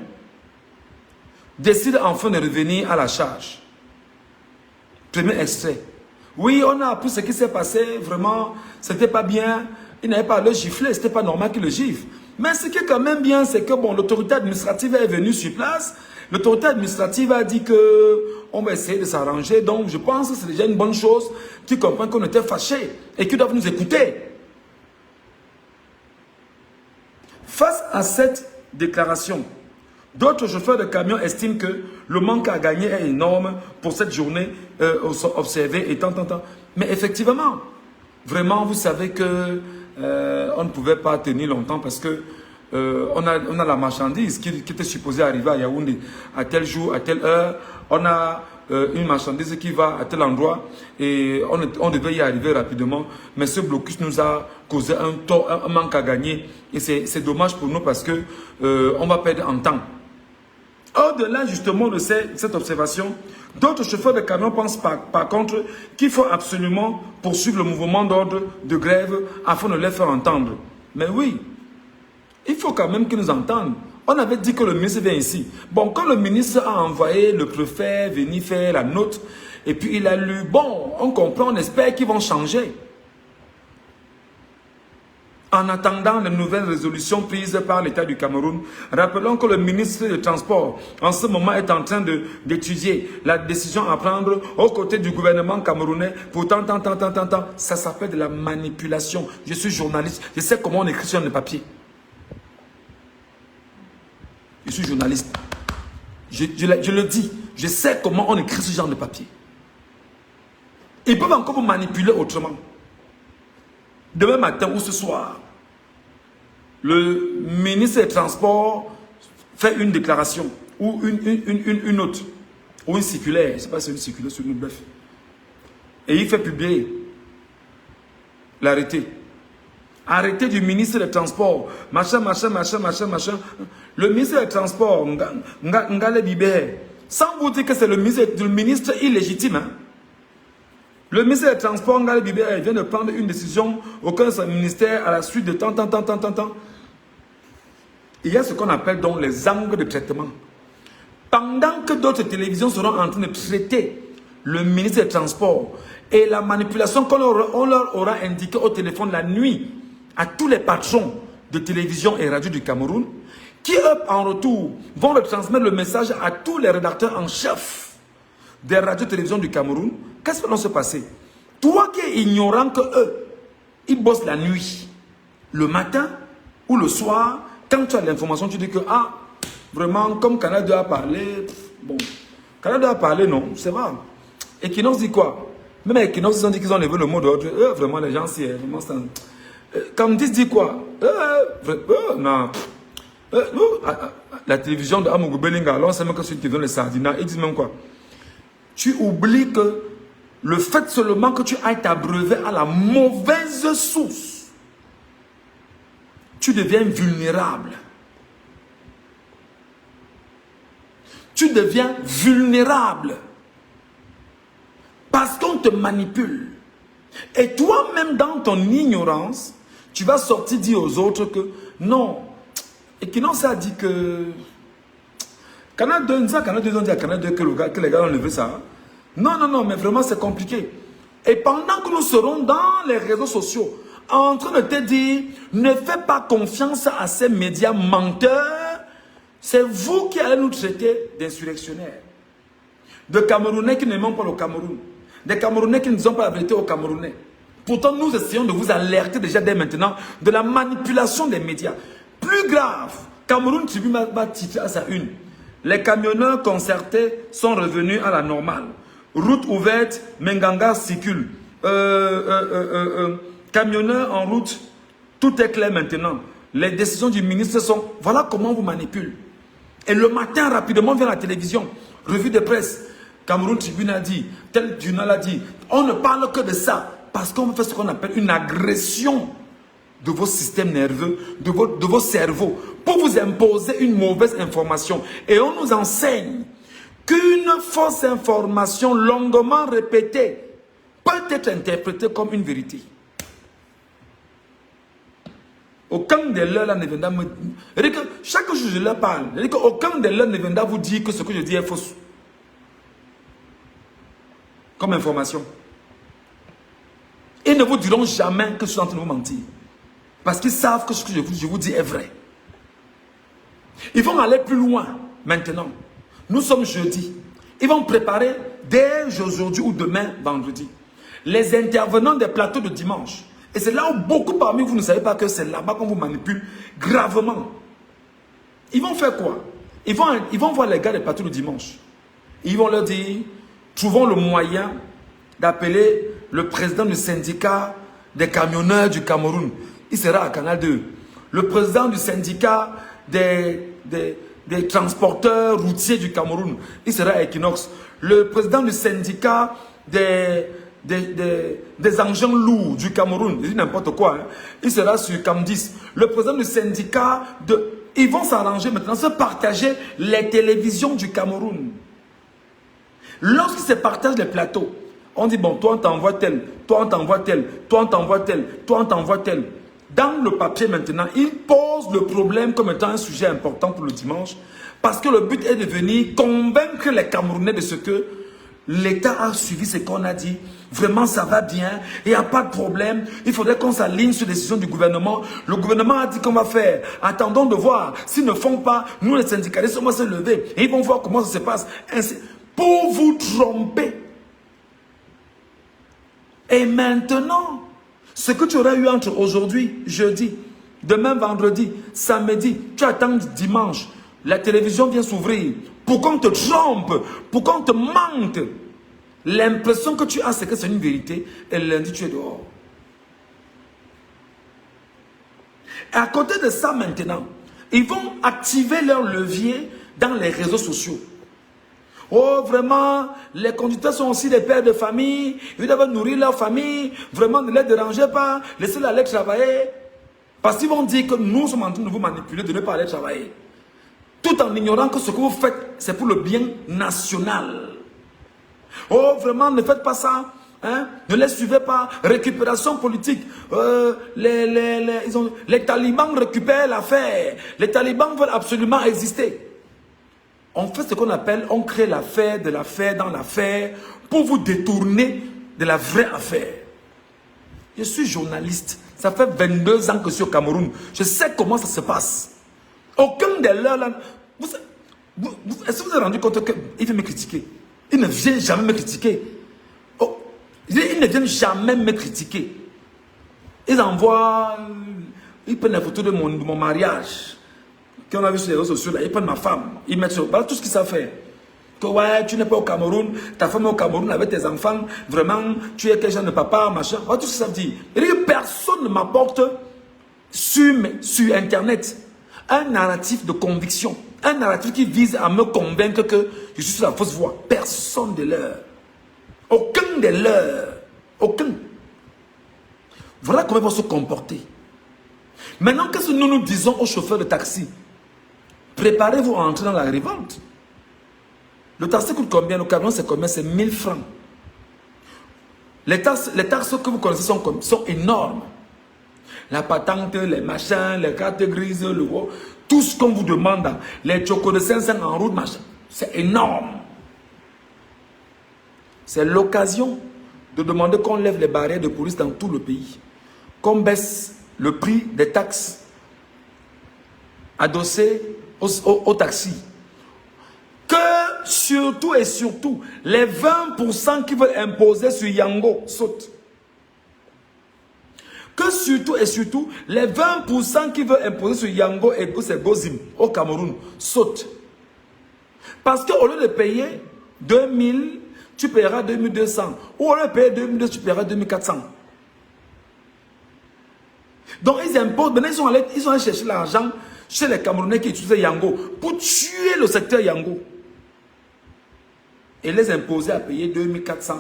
Speaker 1: décident enfin de revenir à la charge. Premier extrait. Oui, on a appris ce qui s'est passé, vraiment, c'était pas bien. Il n'avait pas à le gifler, c'était pas normal qu'il le gifle. Mais ce qui est quand même bien, c'est que bon, l'autorité administrative est venue sur place. L'autorité administrative a dit que on va essayer de s'arranger. Donc, je pense que c'est déjà une bonne chose qu'ils comprennent qu'on était fâchés et qu'ils doivent nous écouter. Face à cette déclaration, d'autres chauffeurs de camions estiment que le manque à gagner est énorme pour cette journée observée et tant. Mais effectivement, vraiment, vous savez que on ne pouvait pas tenir longtemps parce que on a la marchandise qui était supposée arriver à Yaoundé à tel jour, à telle heure. On a une marchandise qui va à tel endroit et on devait y arriver rapidement. Mais ce blocus nous a causé un manque à gagner. Et c'est dommage pour nous parce que on va perdre en temps. Au-delà justement de cette observation, d'autres chauffeurs de camions pensent par contre qu'il faut absolument poursuivre le mouvement d'ordre de grève afin de les faire entendre. Mais oui, il faut quand même qu'ils nous entendent. On avait dit que le ministre vient ici. Bon, quand le ministre a envoyé le préfet venir faire la note, et puis il a lu, bon, on comprend, on espère qu'ils vont changer. En attendant les nouvelles résolutions prises par l'État du Cameroun, rappelons que le ministre des Transports, en ce moment, est en train d'étudier la décision à prendre aux côtés du gouvernement camerounais pour tant. Ça s'appelle de la manipulation. Je suis journaliste, je sais comment on écrit sur le papier. Je suis journaliste. Je le dis, je sais comment on écrit ce genre de papier. Ils peuvent encore vous manipuler autrement. Demain matin ou ce soir, le ministre des Transports fait une déclaration ou une autre, ou une circulaire, je ne sais pas si c'est une circulaire sur une bref. Et il fait publier l'arrêté. Arrêté du ministre des Transports, machin. Le ministre des Transports, Ngale Bibé, sans vous dire que c'est le ministre illégitime. Hein? Le ministre des Transports, Ngale Bibé, vient de prendre une décision au cœur de son ministère à la suite de tant. Il y a ce qu'on appelle donc les angles de traitement. Pendant que d'autres télévisions seront en train de traiter le ministre des Transports et la manipulation qu'on leur aura indiquée au téléphone la nuit à tous les patrons de télévision et radio du Cameroun, qui eux, en retour, vont retransmettre le message à tous les rédacteurs en chef des radios-télévisions du Cameroun, qu'est-ce qui va se passer? Toi qui es ignorant que eux, ils bossent la nuit, le matin ou le soir, quand tu as l'information, tu dis que, ah, vraiment, comme Canal 2 a parlé, bon, Canal 2 a parlé, non, c'est vrai. Equinox dit quoi? Même Equinox, ils ont dit qu'ils ont levé le mot d'ordre. Vraiment, les gens, c'est vraiment ça. Candice dit quoi? Non. La télévision de Amougou Belinga, alors c'est même que celui qui donne les sardines, ils disent même quoi? Tu oublies que le fait seulement que tu ailles t'abreuver à la mauvaise source, tu deviens vulnérable. Tu deviens vulnérable. Parce qu'on te manipule. Et toi-même, dans ton ignorance, tu vas sortir dire aux autres que non. Et qui non, ça a dit que Canal 2, Canal 2, on dit à Canal 2 que les gars ont levé ça. Non, mais vraiment c'est compliqué. Et pendant que nous serons dans les réseaux sociaux, en train de te dire, ne fais pas confiance à ces médias menteurs, c'est vous qui allez nous traiter d'insurrectionnaires. De Camerounais qui n'aiment pas le Cameroun. Des Camerounais qui ne disent pas la vérité aux Camerounais. Pourtant, nous essayons de vous alerter déjà dès maintenant de la manipulation des médias. Plus grave, Cameroun Tribune va titrer à sa une. Les camionneurs concertés sont revenus à la normale. Route ouverte, Menganga circule. Camionneurs en route, tout est clair maintenant. Les décisions du ministre sont... Voilà comment on vous manipule. Et le matin, rapidement, vient la télévision. Revue de presse. Cameroun Tribune a dit, tel journal a dit. On ne parle que de ça. Parce qu'on fait ce qu'on appelle une agression de vos systèmes nerveux, de vos cerveaux, pour vous imposer une mauvaise information. Et on nous enseigne qu'une fausse information longuement répétée peut être interprétée comme une vérité. Aucun de leurs ne viendra me dire. Chaque jour je leur parle. Aucun de leurs ne viendra vous dire que ce que je dis est faux. Comme information. Ils ne vous diront jamais que je suis en train de vous mentir. Parce qu'ils savent que ce que je vous dis est vrai. Ils vont aller plus loin maintenant. Nous sommes jeudi. Ils vont préparer dès aujourd'hui ou demain, vendredi, les intervenants des plateaux de dimanche. Et c'est là où beaucoup parmi vous ne savez pas que c'est là-bas qu'on vous manipule gravement. Ils vont faire quoi? Ils vont voir les gars des plateaux de dimanche. Ils vont leur dire, trouvons le moyen d'appeler le président du syndicat des camionneurs du Cameroun. Il sera à Canal 2. le président du syndicat des transporteurs routiers du Cameroun, il sera à Equinox. Le président du syndicat des engins lourds du Cameroun, je dis n'importe quoi, hein, il sera sur Camdis. Le président du syndicat ils vont s'arranger maintenant, se partager les télévisions du Cameroun. Lorsqu'ils se partagent les plateaux, on dit bon, toi on t'envoie tel, toi on t'envoie tel, toi on t'envoie tel, toi on t'envoie tel. Dans le papier maintenant, ils posent le problème comme étant un sujet important pour le dimanche, parce que le but est de venir convaincre les Camerounais de ce que l'État a suivi ce qu'on a dit. Vraiment, ça va bien. Il n'y a pas de problème. Il faudrait qu'on s'aligne sur les décisions du gouvernement. Le gouvernement a dit qu'on va faire. Attendons de voir. S'ils ne font pas, nous les syndicalistes, on va se lever. Et ils vont voir comment ça se passe. Ainsi, pour vous tromper. Et maintenant, ce que tu aurais eu entre aujourd'hui, jeudi, demain, vendredi, samedi, tu attends dimanche. La télévision vient s'ouvrir. Pour qu'on te trompe, pour qu'on te mente. L'impression que tu as, c'est que c'est une vérité. Et lundi, tu es dehors. Et à côté de ça, maintenant, ils vont activer leur levier dans les réseaux sociaux. Oh, vraiment, les conducteurs sont aussi des pères de famille. Ils doivent nourrir leur famille. Vraiment, ne les dérangez pas. Laissez-les aller travailler. Parce qu'ils vont dire que nous sommes en train de vous manipuler, de ne pas aller travailler. Tout en ignorant que ce que vous faites, c'est pour le bien national. Oh, vraiment, ne faites pas ça. Hein? Ne les suivez pas. Récupération politique. Les talibans récupèrent l'affaire. Les talibans veulent absolument exister. On fait ce qu'on appelle, on crée l'affaire de l'affaire dans l'affaire pour vous détourner de la vraie affaire. Je suis journaliste. Ça fait 22 ans que je suis au Cameroun. Je sais comment ça se passe. Aucun de leurs là. Est-ce que vous vous êtes rendu compte qu'il veut me critiquer? Il ne vient jamais me critiquer. Oh, ils ne viennent jamais me critiquer. Ils envoient. Ils prennent la photo de mon mariage. Qu'on a vu sur les réseaux sociaux, là, ils prennent ma femme. Ils mettent sur. Voilà tout ce qu'ils savent faire. Que ouais, tu n'es pas au Cameroun, ta femme est au Cameroun avec tes enfants. Vraiment, tu es quel genre de papa, machin. Voilà tout ce qu'ils savent dire. Et personne ne m'apporte sur Internet un narratif de conviction. Un narratif qui vise à me convaincre que je suis sur la fausse voie. Personne de l'heure. Aucun de l'heure. Aucun. Voilà comment ils vont se comporter. Maintenant, qu'est-ce que nous disons aux chauffeurs de taxi? Préparez-vous à entrer dans la révolte. Le taxi coûte combien? Le camion, c'est combien? C'est 1000 francs. Les taxes que vous connaissez sont énormes. La patente, les machins, les cartes grises, le gros. Tout ce qu'on vous demande, les chocos de 500 en route, machin, c'est énorme. C'est l'occasion de demander qu'on lève les barrières de police dans tout le pays. Qu'on baisse le prix des taxes adossées au taxi. Que surtout et surtout, les 20% qui veulent imposer sur Yango sautent. Que surtout et surtout, les 20% qui veulent imposer sur Yango et c'est Gozim au Cameroun sautent. Parce qu'au lieu de payer 2000, tu paieras 2200. Ou au lieu de payer 2200, tu paieras 2400. Donc ils imposent, maintenant ils sont allés chercher l'argent chez les Camerounais qui utilisaient Yango pour tuer le secteur Yango. Et les imposer à payer 2400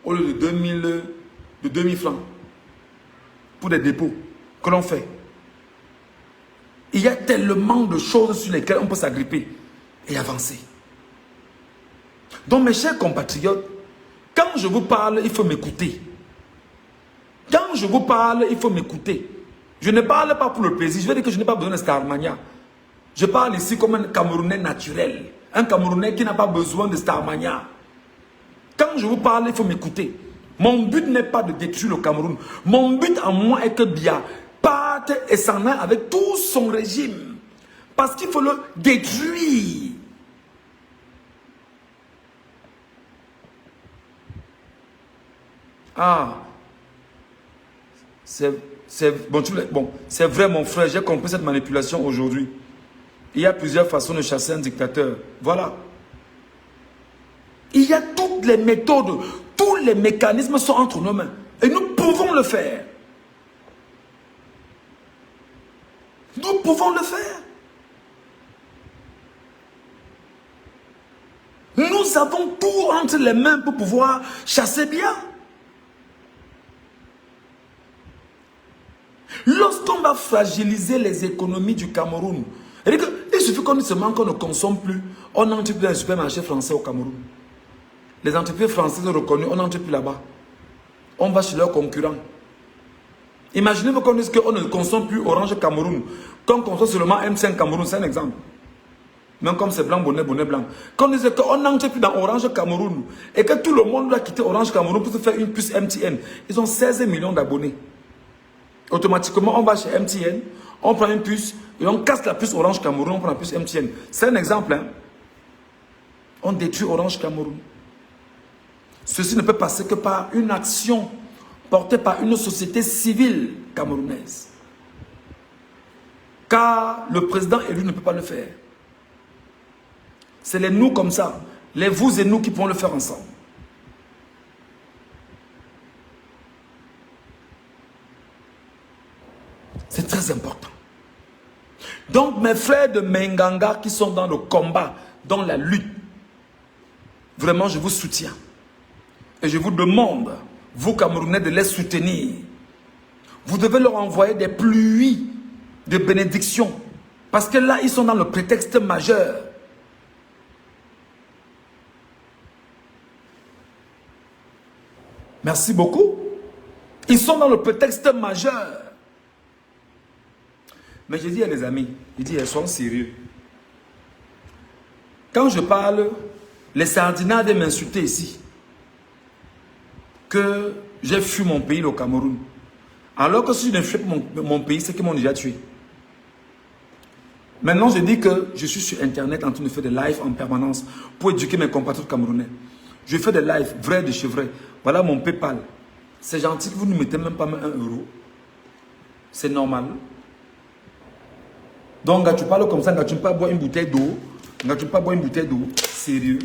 Speaker 1: au lieu de 2000 francs. Pour des dépôts que l'on fait. Il y a tellement de choses sur lesquelles on peut s'agripper et avancer. Donc mes chers compatriotes, quand je vous parle, il faut m'écouter. Quand je vous parle, il faut m'écouter. Je ne parle pas pour le plaisir. Je vais dire que je n'ai pas besoin de Starmania. Je parle ici comme un Camerounais naturel. Un Camerounais qui n'a pas besoin de Starmania. Quand je vous parle, il faut m'écouter. Mon but n'est pas de détruire le Cameroun. Mon but à moi est que Biya parte et s'en aille avec tout son régime. Parce qu'il faut le détruire. Ah. C'est vrai mon frère, j'ai compris cette manipulation aujourd'hui. Il y a plusieurs façons de chasser un dictateur. Voilà. Il y a toutes les méthodes, tous les mécanismes sont entre nos mains. Et nous pouvons le faire. Nous pouvons le faire. Nous avons tout entre les mains pour pouvoir chasser bien. Lorsqu'on va fragiliser les économies du Cameroun, il suffit qu'on ne consomme plus, on n'entre plus dans les supermarchés français au Cameroun. Les entreprises françaises reconnues, on n'entre plus là-bas. On va chez leurs concurrents. Imaginez-vous qu'on dise qu'on ne consomme plus Orange Cameroun, qu'on consomme seulement M5 Cameroun, c'est un exemple. Même comme c'est blanc, bonnet, bonnet blanc. Qu'on dise qu'on n'entre plus dans Orange Cameroun et que tout le monde doit quitter Orange Cameroun pour se faire une puce MTN. Ils ont 16 millions d'abonnés. Automatiquement, on va chez MTN, on prend une puce et on casse la puce Orange Cameroun, on prend la puce MTN. C'est un exemple. Hein? On détruit Orange Cameroun. Ceci ne peut passer que par une action portée par une société civile camerounaise. Car le président élu ne peut pas le faire. C'est les nous comme ça, les vous et nous qui pourront le faire ensemble. C'est très important. Donc mes frères de Menganga qui sont dans le combat, dans la lutte, vraiment je vous soutiens. Et je vous demande, vous Camerounais, de les soutenir. Vous devez leur envoyer des pluies de bénédictions. Parce que là, ils sont dans le prétexte majeur. Merci beaucoup. Ils sont dans le prétexte majeur. Mais je dis à les amis, je dis, ils sont sérieux. Quand je parle, les sardinades m'insulter ici. Que j'ai fui mon pays, le Cameroun. Alors que si je ne fuis mon pays, c'est qu'ils m'ont déjà tué. Maintenant, je dis que je suis sur Internet en train de faire des lives en permanence pour éduquer mes compatriotes camerounais. Je fais des lives vrais de chez vrai. Voilà mon PayPal. C'est gentil que vous ne mettez même pas 1 euro. C'est normal. Donc, tu parles comme ça, tu ne peux pas boire une bouteille d'eau. Tu ne peux pas boire une bouteille d'eau. Sérieux.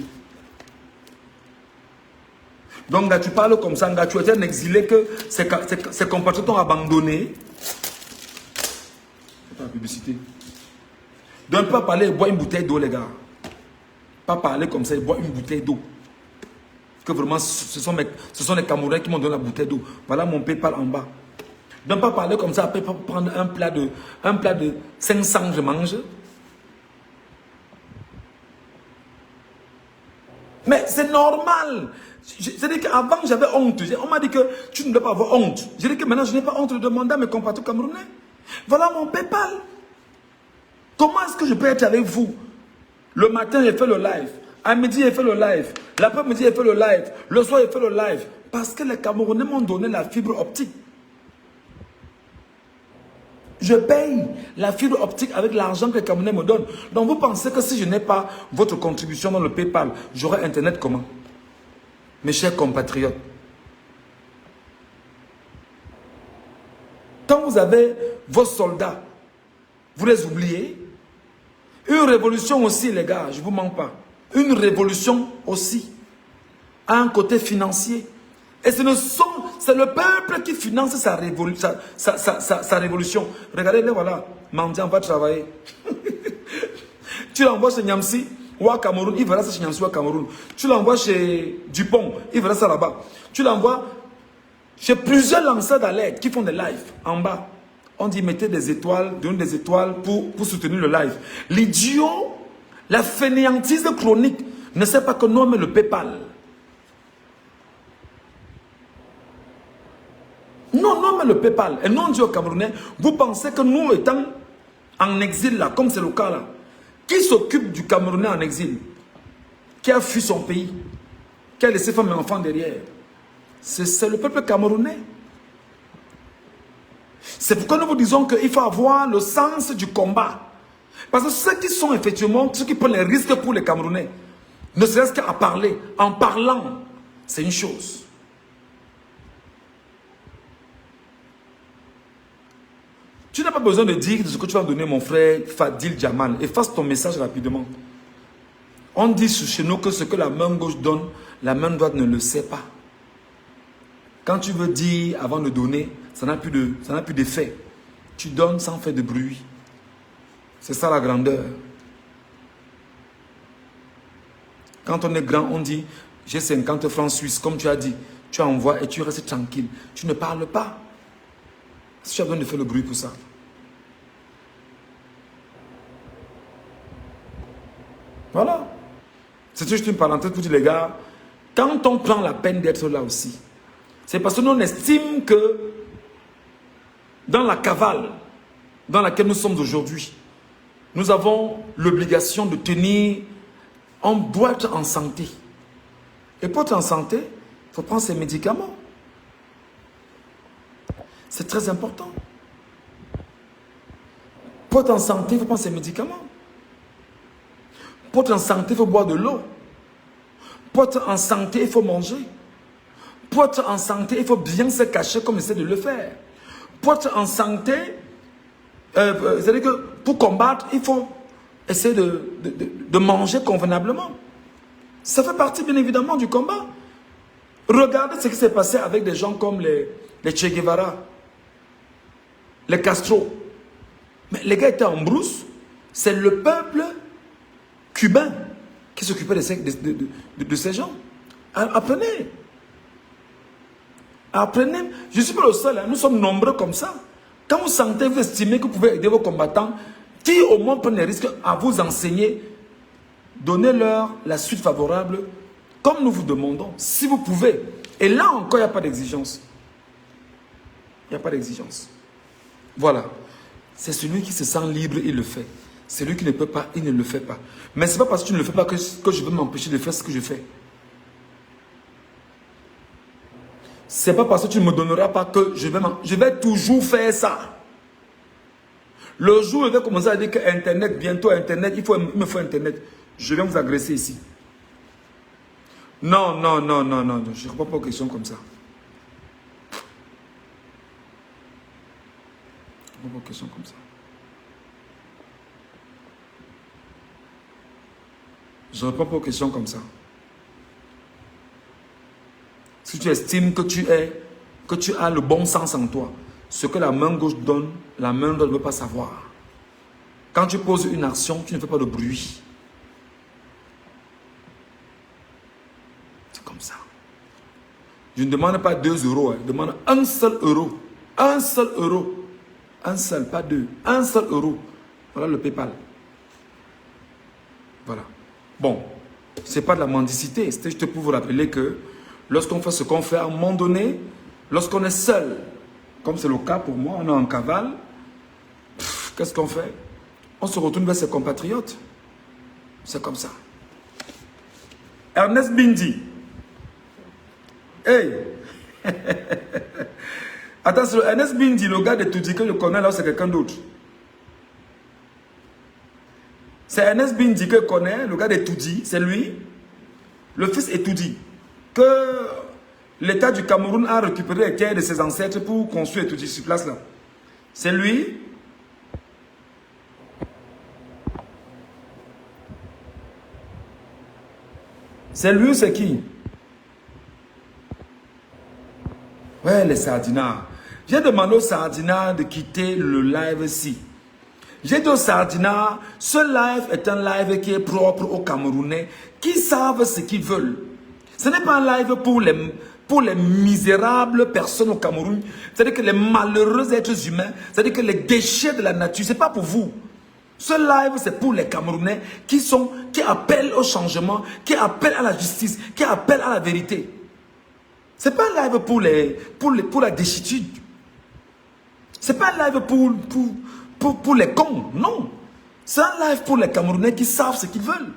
Speaker 1: Donc, tu parles comme ça, tu es un exilé que ses compatriotes ont abandonné. C'est pas la publicité. Donc, pas parler, boire une bouteille d'eau, les gars. Pas parler comme ça, boire une bouteille d'eau. Que vraiment, ce sont les Camerounais qui m'ont donné la bouteille d'eau. Voilà mon PayPal en bas. Donc, pas parler comme ça, après, pas prendre un plat de 500, je mange. Mais c'est normal. C'est-à-dire qu'avant, j'avais honte. On m'a dit que tu ne dois pas avoir honte. J'ai dit que maintenant, je n'ai pas honte de demander à mes compatriotes camerounais. Voilà mon PayPal. Comment est-ce que je peux être avec vous? Le matin, j'ai fait le live. À midi, j'ai fait le live. L'après-midi, j'ai fait le live. Le soir, j'ai fait le live. Parce que les Camerounais m'ont donné la fibre optique. Je paye la fibre optique avec l'argent que les Camerounais me donnent. Donc, vous pensez que si je n'ai pas votre contribution dans le PayPal, j'aurai Internet comment? Mes chers compatriotes. Quand vous avez vos soldats, vous les oubliez. Une révolution aussi, les gars, je ne vous mens pas. Une révolution aussi a un côté financier. Et c'est le peuple qui finance sa révolution. Regardez-les, voilà. Mandian va travailler. Tu l'envoies chez Niamsi ou à Cameroun, il verra ça chez Niamsi ou à Cameroun. Tu l'envoies chez Dupont, il verra ça là-bas. Tu l'envoies chez plusieurs lanceurs d'alerte qui font des lives en bas. On dit mettez des étoiles, donnez des étoiles pour soutenir le live. L'idiot, la fainéantise chronique, ne sait pas que nous on met le PayPal. Non, non, mais le PayPal. Et non, dit aux Camerounais, vous pensez que nous étant en exil là, comme c'est le cas là, qui s'occupe du Camerounais en exil? Qui a fui son pays? Qui a laissé femmes et enfants derrière? C'est le peuple camerounais. C'est pourquoi nous vous disons qu'il faut avoir le sens du combat. Parce que ceux qui sont effectivement, ceux qui prennent les risques pour les Camerounais, ne serait-ce qu'à parler, en parlant, c'est une chose. Tu n'as pas besoin de dire ce que tu vas donner mon frère Fadil Jamal. Efface ton message rapidement. On dit chez nous que ce que la main gauche donne, la main droite ne le sait pas. Quand tu veux dire avant de donner, ça n'a plus d'effet. Tu donnes sans faire de bruit. C'est ça la grandeur. Quand on est grand, on dit, j'ai 50 francs suisses, comme tu as dit. Tu envoies et tu restes tranquille. Tu ne parles pas. Si tu as besoin de faire le bruit pour ça. Voilà. C'est juste une parenthèse pour dire, les gars, quand on prend la peine d'être là aussi, c'est parce que nous on estime que dans la cavale dans laquelle nous sommes aujourd'hui, nous avons l'obligation de tenir, on doit être en santé. Et pour être en santé, il faut prendre ses médicaments. C'est très important. Pour être en santé, il faut prendre ses médicaments. Pour être en santé, il faut boire de l'eau. Pour être en santé, il faut manger. Pour être en santé, il faut bien se cacher comme essaie de le faire. Pour être en santé, c'est-à-dire que pour combattre, il faut essayer de manger convenablement. Ça fait partie bien évidemment du combat. Regardez ce qui s'est passé avec des gens comme les Che Guevara, les Castro. Mais les gars étaient en brousse. C'est le peuple cubain qui s'occupait de ces gens. Apprenez. Apprenez. Je ne suis pas le seul. Hein. Nous sommes nombreux comme ça. Quand vous sentez, vous estimez que vous pouvez aider vos combattants, qui au moins prennent les risques à vous enseigner, donnez-leur la suite favorable, comme nous vous demandons, si vous pouvez. Et là encore, il n'y a pas d'exigence. Il n'y a pas d'exigence. Voilà. C'est celui qui se sent libre, il le fait. Celui qui ne peut pas, il ne le fait pas. Mais ce n'est pas parce que tu ne le fais pas que je veux m'empêcher de faire ce que je fais. Ce n'est pas parce que tu ne me donneras pas que je vais toujours faire ça. Le jour où je vais commencer à dire que Internet, bientôt Internet, il me faut Internet, je viens vous agresser ici. Non, non, non, non, non, je ne réponds pas aux questions comme ça. Je ne réponds pas aux questions comme ça. Je ne réponds pas aux questions comme ça. Si tu estimes que tu as le bon sens en toi, ce que la main gauche donne, la main droite ne veut pas savoir. Quand tu poses une action, tu ne fais pas de bruit. C'est comme ça. Je ne demande pas 2 euros, je demande 1 seul euro. 1 seul euro. Un seul, pas 2. 1 seul euro. Voilà le PayPal. Voilà. Bon, ce n'est pas de la mendicité. C'était juste pour vous rappeler que lorsqu'on fait ce qu'on fait, à un moment donné, lorsqu'on est seul, comme c'est le cas pour moi, on est en cavale, qu'est-ce qu'on fait? On se retourne vers ses compatriotes. C'est comme ça. Ernest Bindi. Hey! Attention, Ernest Bindi, le gars de Toudi que je connais là, c'est quelqu'un d'autre. C'est Ernest Bindi que je connais, le gars de Toudi, c'est lui. Le fils est Toudi. Que l'État du Cameroun a récupéré les terres de ses ancêtres pour construire Toudi sur place là. C'est lui. C'est lui ou c'est qui? Ouais, les sardinards. J'ai demandé aux sardinards de quitter le live-ci. J'ai dit aux sardinards, ce live est un live qui est propre aux Camerounais qui savent ce qu'ils veulent. Ce n'est pas un live pour les misérables personnes au Cameroun. C'est-à-dire que les malheureux êtres humains, c'est-à-dire que les déchets de la nature, ce n'est pas pour vous. Ce live, c'est pour les Camerounais qui appellent au changement, qui appellent à la justice, qui appellent à la vérité. Ce n'est pas un live pour la déchitude. Ce n'est pas un live pour les cons, non. C'est un live pour les Camerounais qui savent ce qu'ils veulent.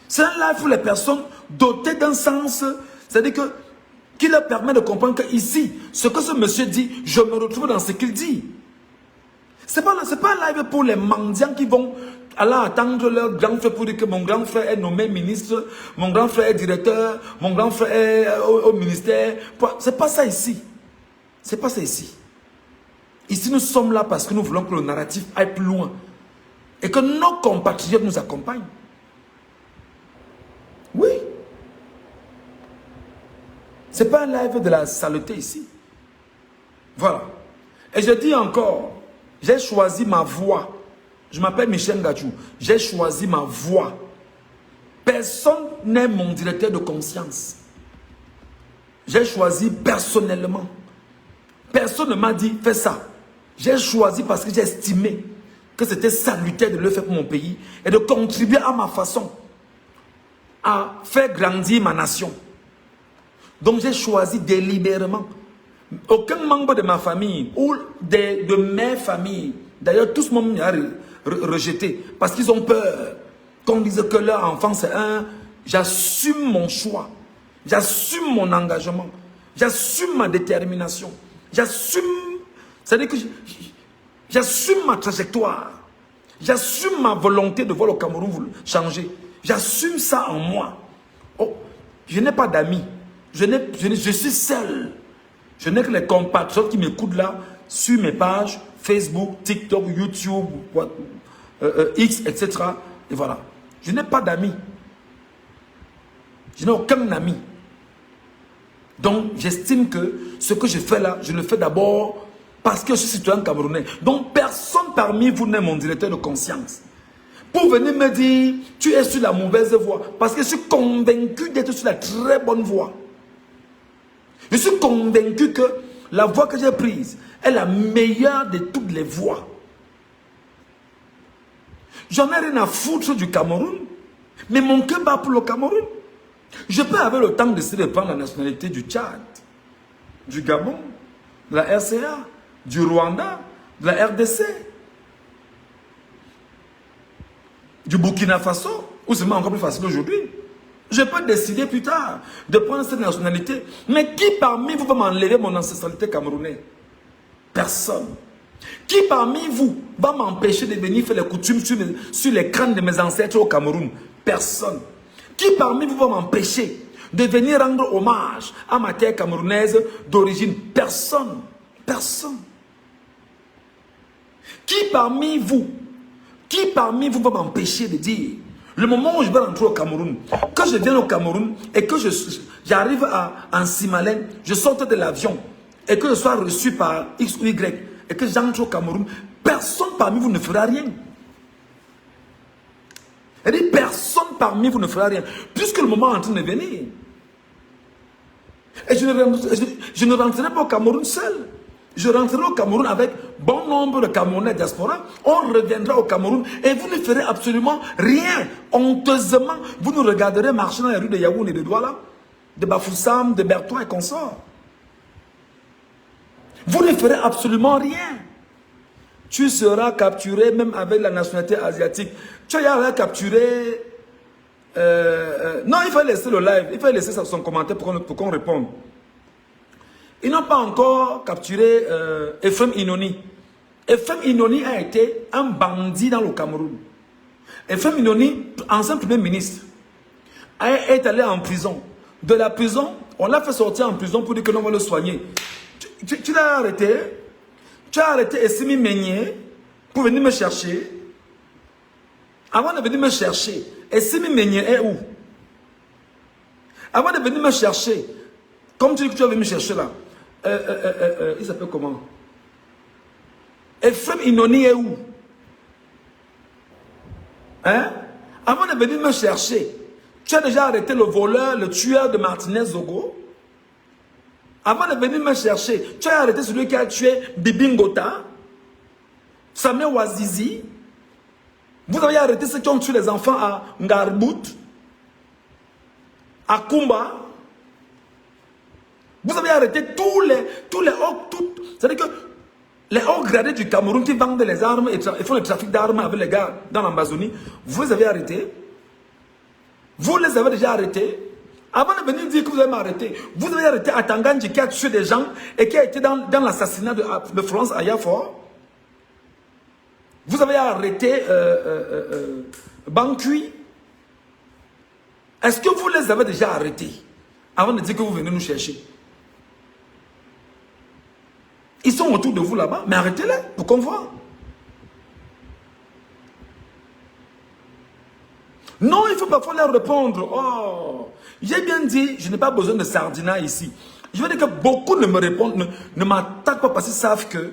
Speaker 1: C'est un live pour les personnes dotées d'un sens, c'est-à-dire qui leur permet de comprendre que ici, ce que ce monsieur dit, je me retrouve dans ce qu'il dit. Ce n'est pas un live pour les mendiants qui vont aller attendre leur grand frère pour dire que mon grand frère est nommé ministre, mon grand frère est directeur, mon grand frère est au ministère. Ce n'est pas ça ici. Ce n'est pas ça ici. Ici, nous sommes là parce que nous voulons que le narratif aille plus loin. Et que nos compatriotes nous accompagnent. Oui. Ce n'est pas un live de la saleté ici. Voilà. Et je dis encore, j'ai choisi ma voie Je m'appelle Michel Gachou. J'ai choisi ma voie. Personne n'est mon directeur de conscience. J'ai choisi personnellement. Personne ne m'a dit, fais ça. J'ai choisi parce que j'ai estimé que c'était salutaire de le faire pour mon pays et de contribuer à ma façon à faire grandir ma nation. Donc j'ai choisi délibérément. Aucun membre de ma famille ou de mes familles, d'ailleurs tous m'ont rejeté parce qu'ils ont peur qu'on dise que leur enfant c'est un... J'assume mon choix, j'assume mon engagement, j'assume ma détermination, j'assume, c'est-à-dire que j'assume ma trajectoire, j'assume ma volonté de voir le Cameroun changer, j'assume ça en moi. Oh, je n'ai pas d'amis, je suis seul. Je n'ai que les compatriotes qui m'écoutent là, sur mes pages, Facebook, TikTok, YouTube, X, etc. Et voilà. Je n'ai pas d'amis. Je n'ai aucun ami. Donc, j'estime que ce que je fais là, je le fais d'abord parce que je suis citoyen camerounais. Donc, personne parmi vous n'est mon directeur de conscience. Pour venir me dire, tu es sur la mauvaise voie. Parce que je suis convaincu d'être sur la très bonne voie. Je suis convaincu que la voie que j'ai prise est la meilleure de toutes les voies. J'en ai rien à foutre du Cameroun, mais mon cœur bat pour le Cameroun. Je peux avoir le temps de prendre la nationalité du Tchad, du Gabon, de la RCA, du Rwanda, de la RDC, du Burkina Faso, ou c'est encore plus facile aujourd'hui. Je peux décider plus tard de prendre cette nationalité. Mais qui parmi vous va m'enlever mon ancestralité camerounaise? Personne. Qui parmi vous va m'empêcher de venir faire les coutumes sur les crânes de mes ancêtres au Cameroun? Personne. Qui parmi vous va m'empêcher de venir rendre hommage à ma terre camerounaise d'origine? Personne. Personne. Qui parmi vous va m'empêcher de dire, le moment où je vais rentrer au Cameroun, que je viens au Cameroun et que j'arrive en Simalène, je sorte de l'avion et que je sois reçu par X ou Y et que j'entre au Cameroun, personne parmi vous ne fera rien. Et personne parmi vous ne fera rien, puisque le moment est en train de venir. Et je ne rentrerai pas au Cameroun seul. Je rentrerai au Cameroun avec bon nombre de Camerounais diaspora. On reviendra au Cameroun et vous ne ferez absolument rien. Honteusement, vous nous regarderez marcher dans les rues de Yaoundé et de Douala, de Bafoussam, de Bertois et consorts. Vous ne ferez absolument rien. Tu seras capturé même avec la nationalité asiatique. Tu as capturé... non, il faut laisser le live. Il faut laisser son commentaire pour qu'on réponde. Ils n'ont pas encore capturé Ephraim Inoni. Ephraim Inoni a été un bandit dans le Cameroun. Ephraim Inoni, ancien premier ministre, est allé en prison. De la prison, on l'a fait sortir en prison pour dire que l'on va le soigner. Tu l'as arrêté. Tu as arrêté Essimi Meigné pour venir me chercher. Avant de venir me chercher, Essimi Meigné est où? Avant de venir me chercher, comme tu dis que tu vas venir me chercher là, il s'appelle comment? Ephraim Inoni est où? Hein? Avant de venir me chercher, tu as déjà arrêté le voleur, le tueur de Martinez Zogo. Avant de venir me chercher, tu as arrêté celui qui a tué Bibi Ngota, Samuel Ouazizi. Vous avez arrêté ceux qui ont tué les enfants à Ngarbout, à Kumba. Vous avez arrêté tous les hauts, c'est-à-dire que les hauts gradés du Cameroun qui vendent les armes et font le trafic d'armes avec les gars dans l'Amazonie. Vous les avez arrêtés. Vous les avez déjà arrêtés. Avant de venir dire que vous avez arrêté, vous avez arrêté à Tangandji qui a tué des gens et qui a été dans l'assassinat de Florence Ayafor. Vous avez arrêté Bankui. Est-ce que vous les avez déjà arrêtés avant de dire que vous venez nous chercher? Ils sont autour de vous là-bas, mais arrêtez-les pour qu'on voit. Non, il faut parfois leur répondre. Oh, j'ai bien dit, je n'ai pas besoin de sardina ici. Je veux dire que beaucoup ne me répondent, ne m'attaquent pas parce qu'ils savent que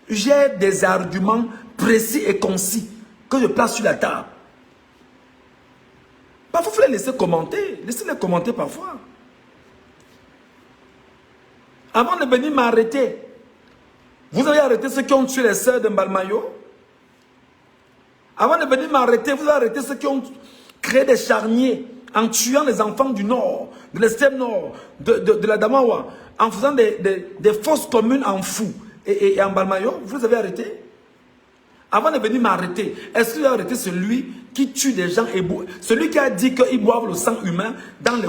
Speaker 1: j'ai des arguments précis et concis que je place sur la table. Parfois, il faut les laisser commenter. Laissez-les commenter parfois. Avant de venir m'arrêter, vous avez arrêté ceux qui ont tué les sœurs de Mbalmayo. Avant de venir m'arrêter, vous avez arrêté ceux qui ont créé des charniers en tuant les enfants du Nord, de l'extrême Nord, de la Damawa, en faisant des fosses communes en Fou et en Mbalmayo. Vous les avez arrêtés. Avant de venir m'arrêter, est-ce que vous avez arrêté celui qui tue des gens et celui qui a dit qu'ils boivent le sang humain dans les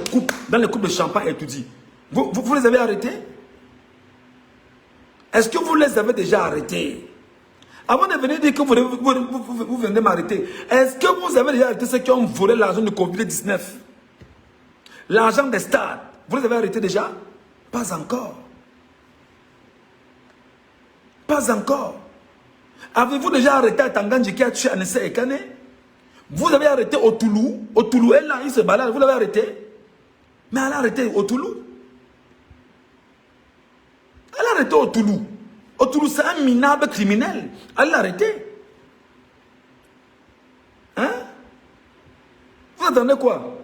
Speaker 1: coupes de champagne et tout dit. Vous les avez arrêtés? Est-ce que vous les avez déjà arrêtés? Avant de venir dire que vous venez m'arrêter, est-ce que vous avez déjà arrêté ceux qui ont volé l'argent de Covid-19? L'argent des stades, vous les avez arrêtés déjà? Pas encore. Pas encore. Avez-vous déjà arrêté à Tangandji qui a tué Anessa Ekane? Vous avez arrêté au Toulou. Au Toulou, elle là, il se balade. Vous l'avez arrêté? Mais elle a arrêté au Toulou. Elle a arrêté au Toulou. Au Toulou, c'est un minable criminel. Elle l'a arrêté. Hein? Vous attendez quoi?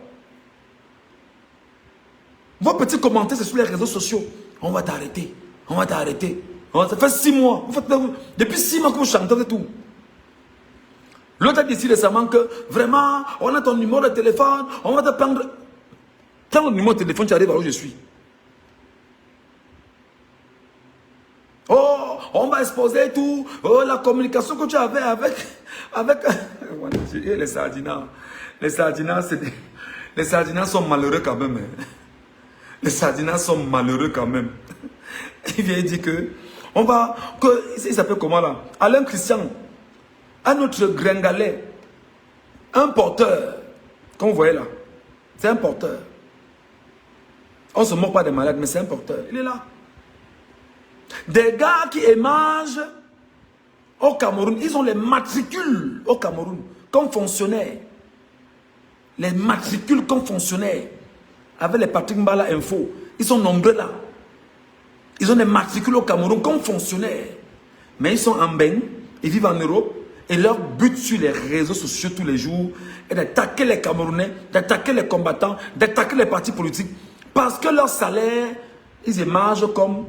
Speaker 1: Vos petits commentaires, c'est sur les réseaux sociaux. On va t'arrêter. On va t'arrêter. Ça fait 6 mois. Depuis 6 mois que vous chantez et tout. L'autre a dit récemment que vraiment, on a ton numéro de téléphone, on va te prendre. Prends le numéro de téléphone, tu arrives à où je suis. Oh, on va exposer tout. Oh, la communication que tu avais avec les sardinas. Les sardinas, les sardinas sont malheureux quand même. Les sardinas sont malheureux quand même. Il vient dire que il s'appelle comment là? Alain Christian, un autre gringalet, un porteur, comme vous voyez là, c'est un porteur. On ne se moque pas des malades, mais c'est un porteur. Il est là. Des gars qui émagent au Cameroun, ils ont les matricules au Cameroun, comme fonctionnaires. Les matricules comme fonctionnaires. Avec les Patrick Mbala Info, ils sont nombreux là. Ils ont des matricules au Cameroun comme fonctionnaires. Mais ils sont en bain, ils vivent en Europe. Et leur but sur les réseaux sociaux tous les jours est d'attaquer les Camerounais, d'attaquer les combattants, d'attaquer les partis politiques. Parce que leur salaire, ils émargent comme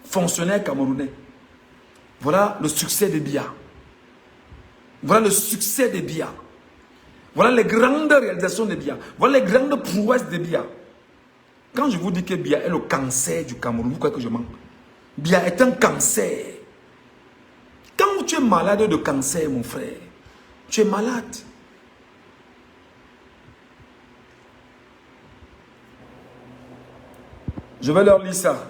Speaker 1: fonctionnaires camerounais. Voilà le succès de Biya. Voilà le succès de Biya. Voilà les grandes réalisations de Biya. Voilà les grandes prouesses de Biya. Quand je vous dis que Biya est le cancer du Cameroun, vous croyez que je mens? Biya est un cancer. Quand tu es malade de cancer, mon frère, tu es malade. Je vais leur lire ça.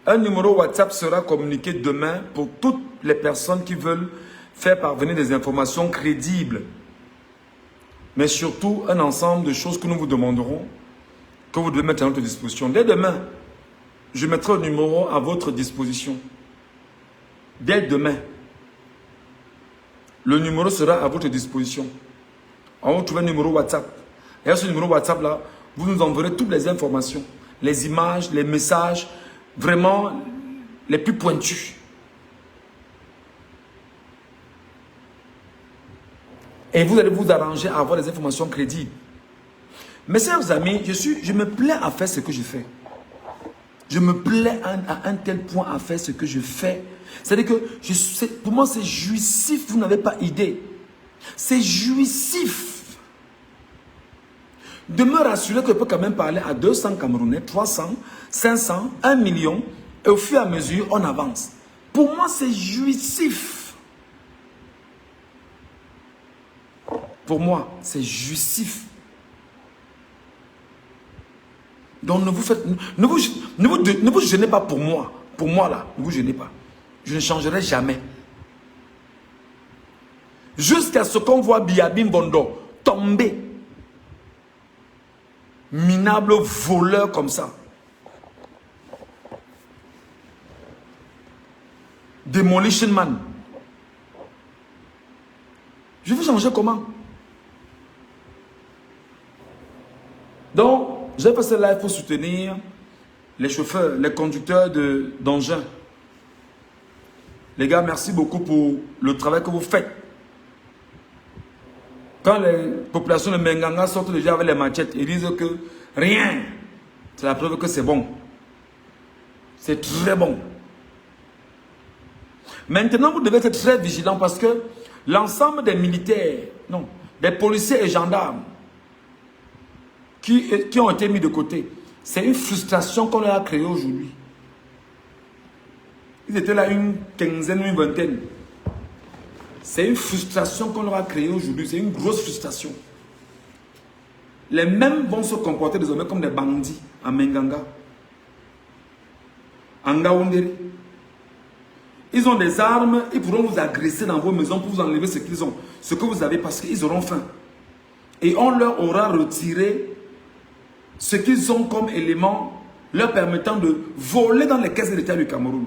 Speaker 1: Un numéro WhatsApp sera communiqué demain pour toutes les personnes qui veulent faire parvenir des informations crédibles. Mais surtout, un ensemble de choses que nous vous demanderons, que vous devez mettre à notre disposition. Dès demain, je mettrai le numéro à votre disposition. Dès demain, le numéro sera à votre disposition. On va trouver un numéro WhatsApp. Et à ce numéro WhatsApp là, vous nous enverrez toutes les informations, les images, les messages, vraiment les plus pointus. Et vous allez vous arranger à avoir des informations crédibles. Mes chers amis, je me plais à faire ce que je fais. Je me plais à un tel point à faire ce que je fais. C'est-à-dire que pour moi c'est jouissif, vous n'avez pas idée. C'est jouissif. De me rassurer que je peux quand même parler à 200 Camerounais, 300, 500, 1 million. Et au fur et à mesure, on avance. Pour moi, c'est jouissif. Pour moi, c'est jouissif. Donc ne vous gênez pas pour moi. Pour moi là, ne vous gênez pas. Je ne changerai jamais. Jusqu'à ce qu'on voit Biabim Bondo tomber. Minable voleur comme ça. Demolition man. Je vais changer comment? Donc, j'ai fait ce live pour soutenir les chauffeurs, les conducteurs d'engins. Les gars, merci beaucoup pour le travail que vous faites. Quand les populations de Menganga sortent déjà avec les machettes, ils disent que rien. C'est la preuve que c'est bon. C'est très bon. Maintenant, vous devez être très vigilant parce que l'ensemble des militaires, non, des policiers et gendarmes qui ont été mis de côté, c'est une frustration qu'on leur a créée aujourd'hui. Ils étaient là une quinzaine, une vingtaine. C'est une frustration qu'on leur a créée aujourd'hui. C'est une grosse frustration. Les mêmes vont se comporter désormais comme des bandits à Menganga, en Ngaoundéré. Ils ont des armes, ils pourront vous agresser dans vos maisons pour vous enlever ce qu'ils ont, ce que vous avez, parce qu'ils auront faim. Et on leur aura retiré ce qu'ils ont comme élément leur permettant de voler dans les caisses de l'État du Cameroun.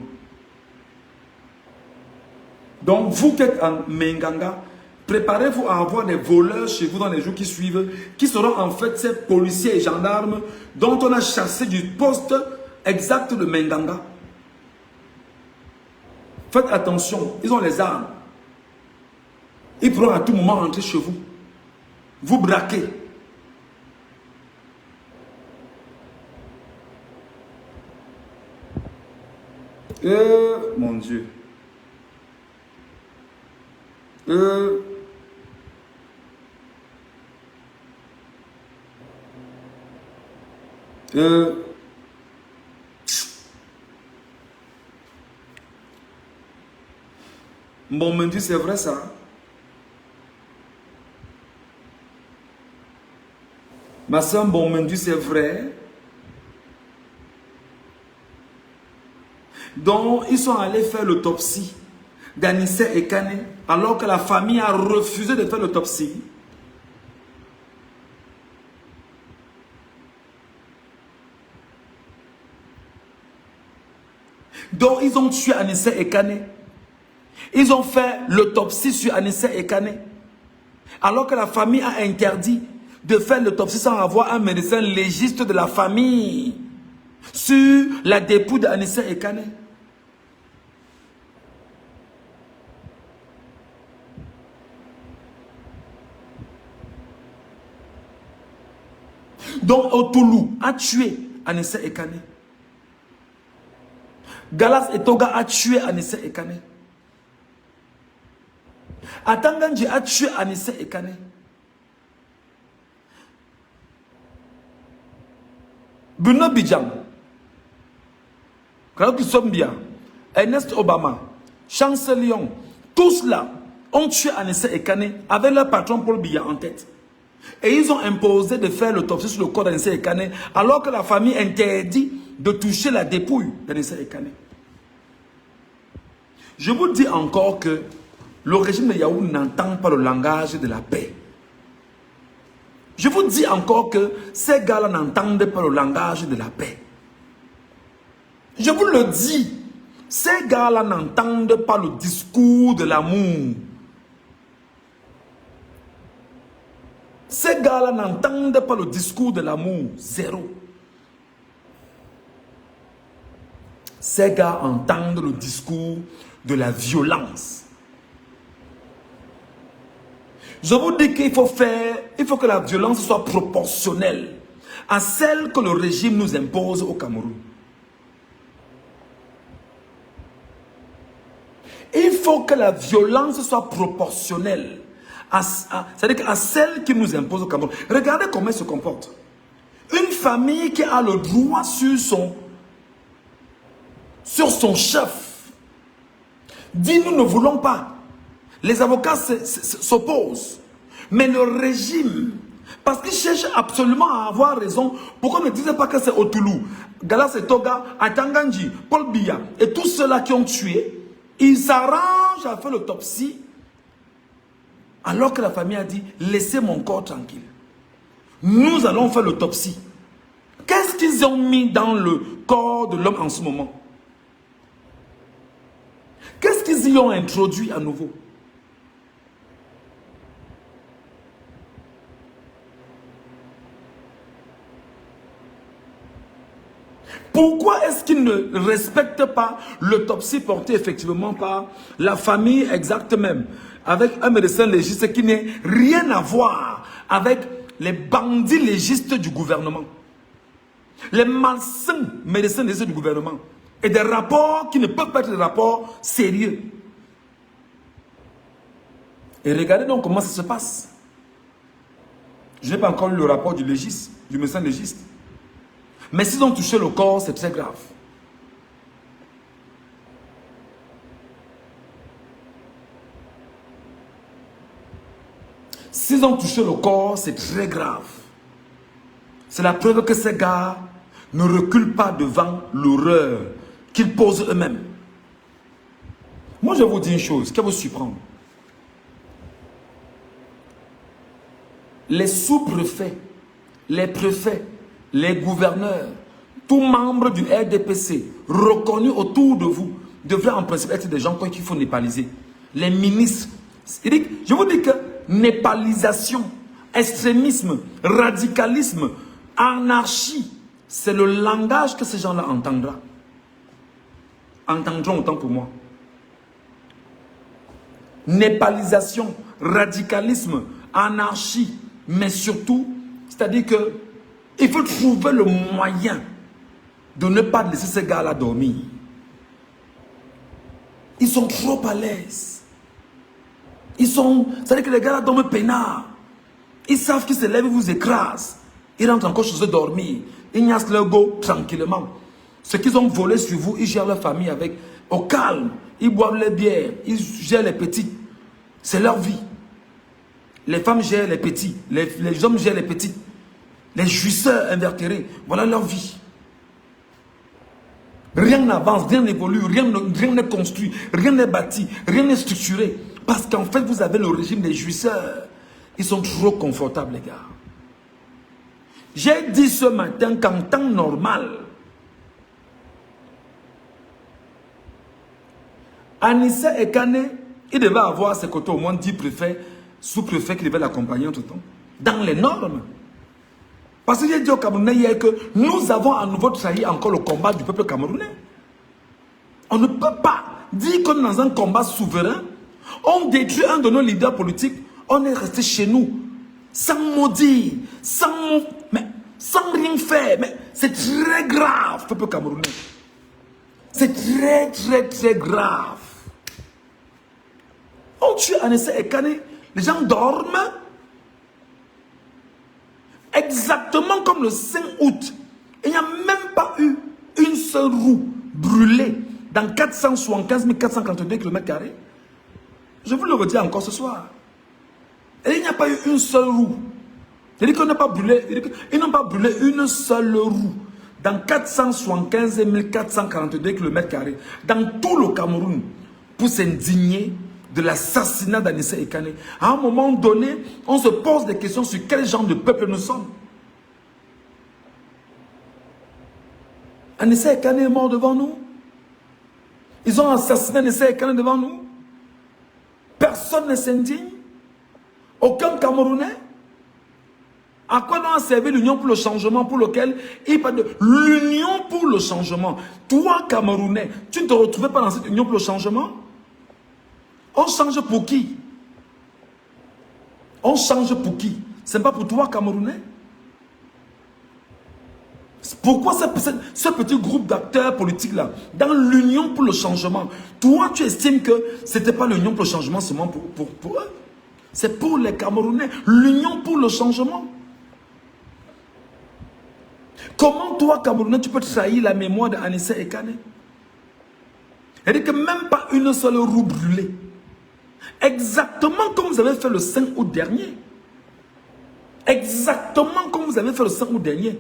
Speaker 1: Donc vous qui êtes en Menganga, préparez-vous à avoir des voleurs chez vous dans les jours qui suivent, qui seront en fait ces policiers et gendarmes dont on a chassé du poste exact de Menganga. Faites attention, ils ont les armes. Ils pourront à tout moment entrer chez vous, vous braquer. Mon Dieu. Bon, me dit c'est vrai ça. Ma soeur, bon, me dit c'est vrai. Donc, ils sont allés faire l'autopsie d'Anissé Ekane, alors que la famille a refusé de faire l'autopsie. Donc, ils ont tué Anissé Ekane. Ils ont fait l'autopsie sur Anissé Ekane, alors que la famille a interdit de faire l'autopsie sans avoir un médecin légiste de la famille sur la dépouille d'Anissé Ekane. Donc Otoulou a tué Anissé Ekane. Galas Etoga a tué Anissé Ekane. Atanganji a tué Anissé Ekane. Bruno Bidjan, Kraoki Sombia, Ernest Obama, Chancelion, tous là ont tué Anissé Ekane avec leur patron Paul Biya en tête. Et ils ont imposé de faire l'autopsie sur le corps d'Anissé Ekane alors que la famille interdit de toucher la dépouille d'Anissé Ekane. Je vous dis encore que le régime de Yahoo n'entend pas le langage de la paix. Je vous dis encore que ces gars-là n'entendent pas le langage de la paix. Je vous le dis, ces gars-là n'entendent pas le discours de l'amour. Ces gars-là n'entendent pas le discours de l'amour. Zéro. Ces gars entendent le discours de la violence. Je vous dis qu'il faut que la violence soit proportionnelle à celle que le régime nous impose au Cameroun. Il faut que la violence soit proportionnelle c'est-à-dire à celle qui nous impose au Cameroun. Regardez comment elle se comporte. Une famille qui a le droit sur son chef dit nous ne voulons pas. Les avocats s'opposent. Mais le régime, parce qu'il cherche absolument à avoir raison, pourquoi ne disait pas que c'est Otoulou, Galas Etoga, Atanganji, Paul Biya et tous ceux-là qui ont tué, ils s'arrangent à faire l'autopsie alors que la famille a dit laissez mon corps tranquille. Nous allons faire l'autopsie. Qu'est-ce qu'ils ont mis dans le corps de l'homme en ce moment? Qu'est-ce qu'ils y ont introduit à nouveau? Pourquoi est-ce qu'ils ne respectent pas l'autopsie portée effectivement par la famille exacte même? avec un médecin légiste qui n'a rien à voir avec les bandits légistes du gouvernement. Les malsains médecins légistes du gouvernement. Et des rapports qui ne peuvent pas être des rapports sérieux. Et regardez donc comment ça se passe. Je n'ai pas encore lu le rapport du légiste, du médecin légiste. Mais s'ils ont touché le corps, c'est très grave. S'ils ont touché le corps, c'est très grave. C'est la preuve que ces gars ne reculent pas devant l'horreur qu'ils posent eux-mêmes. Moi, je vais vous dire une chose qui va vous surprendre. Les sous-préfets, les préfets, les gouverneurs, tous membres du RDPC reconnus autour de vous devraient en principe être des gens qu'il faut népaliser. Les ministres. Je vous dis que népalisation, extrémisme, radicalisme, anarchie, c'est le langage que ces gens-là entendront autant pour moi. Népalisation, radicalisme, anarchie, mais surtout, c'est-à-dire que il faut trouver le moyen de ne pas laisser ces gars-là dormir. Ils sont trop à l'aise. C'est-à-dire que les gars-là dorment peinard. Ils savent qu'ils se lèvent et vous écrasent. Ils rentrent encore chez eux dormir. Ils niassent leur go tranquillement. Ce qu'ils ont volé sur vous, ils gèrent leur famille avec au calme. Ils boivent les bières. Ils gèrent les petits. C'est leur vie. Les femmes gèrent les petits. Les hommes gèrent les petits. Les jouisseurs invertébrés. Voilà leur vie. Rien n'avance, rien n'évolue, rien n'est construit, rien n'est bâti, rien n'est structuré. Parce qu'en fait, vous avez le régime des jouisseurs. Ils sont trop confortables, les gars. J'ai dit ce matin qu'en temps normal, Anissa Ekane, il devait avoir à ses côtés au moins 10 préfets, sous-préfets qui devaient l'accompagner en tout temps. Dans les normes. Parce que j'ai dit au Camerounais hier que nous avons à nouveau trahi encore le combat du peuple camerounais. On ne peut pas dire qu'on est dans un combat souverain. On détruit un de nos leaders politiques. On est resté chez nous. Sans maudire. Sans rien faire. Mais c'est très grave, peuple camerounais. C'est très, très, très grave. On tue Anissa Ekane. Les gens dorment. Exactement comme le 5 août. Il n'y a même pas eu une seule roue brûlée dans 475 442 km². Je vous le redis encore ce soir. Et il n'y a pas eu une seule roue. C'est-à-dire qu'on n'a pas brûlé, ils n'ont pas brûlé une seule roue dans 475 442 km² dans tout le Cameroun pour s'indigner de l'assassinat d'Anissa Ekane. À un moment donné, on se pose des questions sur quel genre de peuple nous sommes. Anissa Ekane est mort devant nous. Ils ont assassiné Anissa Ekane devant nous. Personne ne s'indigne. Aucun Camerounais. À quoi nous a servi l'Union pour le changement pour lequel il parle de l'Union pour le changement. Toi, Camerounais, tu ne te retrouvais pas dans cette Union pour le changement? On change pour qui? On change pour qui? Ce n'est pas pour toi, Camerounais? Pourquoi ce petit groupe d'acteurs politiques-là, dans l'Union pour le changement, toi, tu estimes que ce n'était pas l'Union pour le changement seulement pour eux? C'est pour les Camerounais. L'Union pour le changement. Comment toi, Camerounais, tu peux trahir la mémoire d'Anissa Ekane? C'est-à-dire que même pas une seule roue brûlée. Exactement comme vous avez fait le 5 août dernier. Exactement comme vous avez fait le 5 août dernier.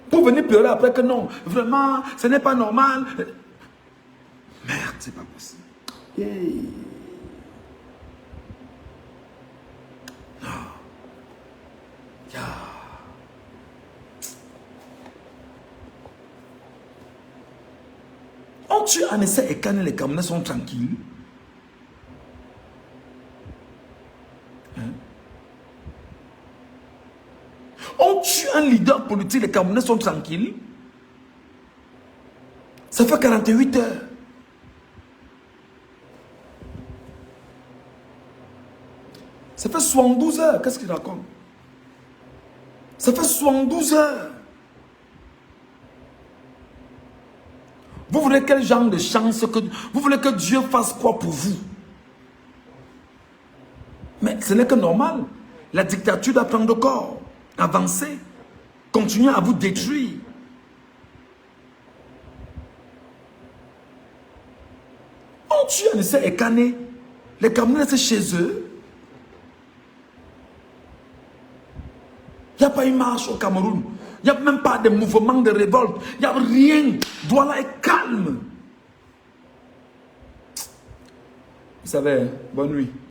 Speaker 1: Pour venir pleurer après que non, vraiment, ce n'est pas normal. Merde, c'est pas possible. Hey. Non. Yeah. On tue Anissa Ekane, les Camerounais sont tranquilles. On tue un leader politique, les Camerounais sont tranquilles. Ça fait 48 heures. 72 heures. Qu'est-ce qu'il raconte? Ça fait 72 heures. Vous voulez quel genre de chance que... Vous voulez que Dieu fasse quoi pour vous? Mais ce n'est que normal. La dictature doit prendre corps, avancer, continuer à vous détruire. On tue un essai écané. Les Camerounais, c'est chez eux. Il n'y a pas une marche au Cameroun. Il n'y a même pas de mouvement de révolte. Il n'y a rien. Douala est calme. Vous savez, bonne nuit.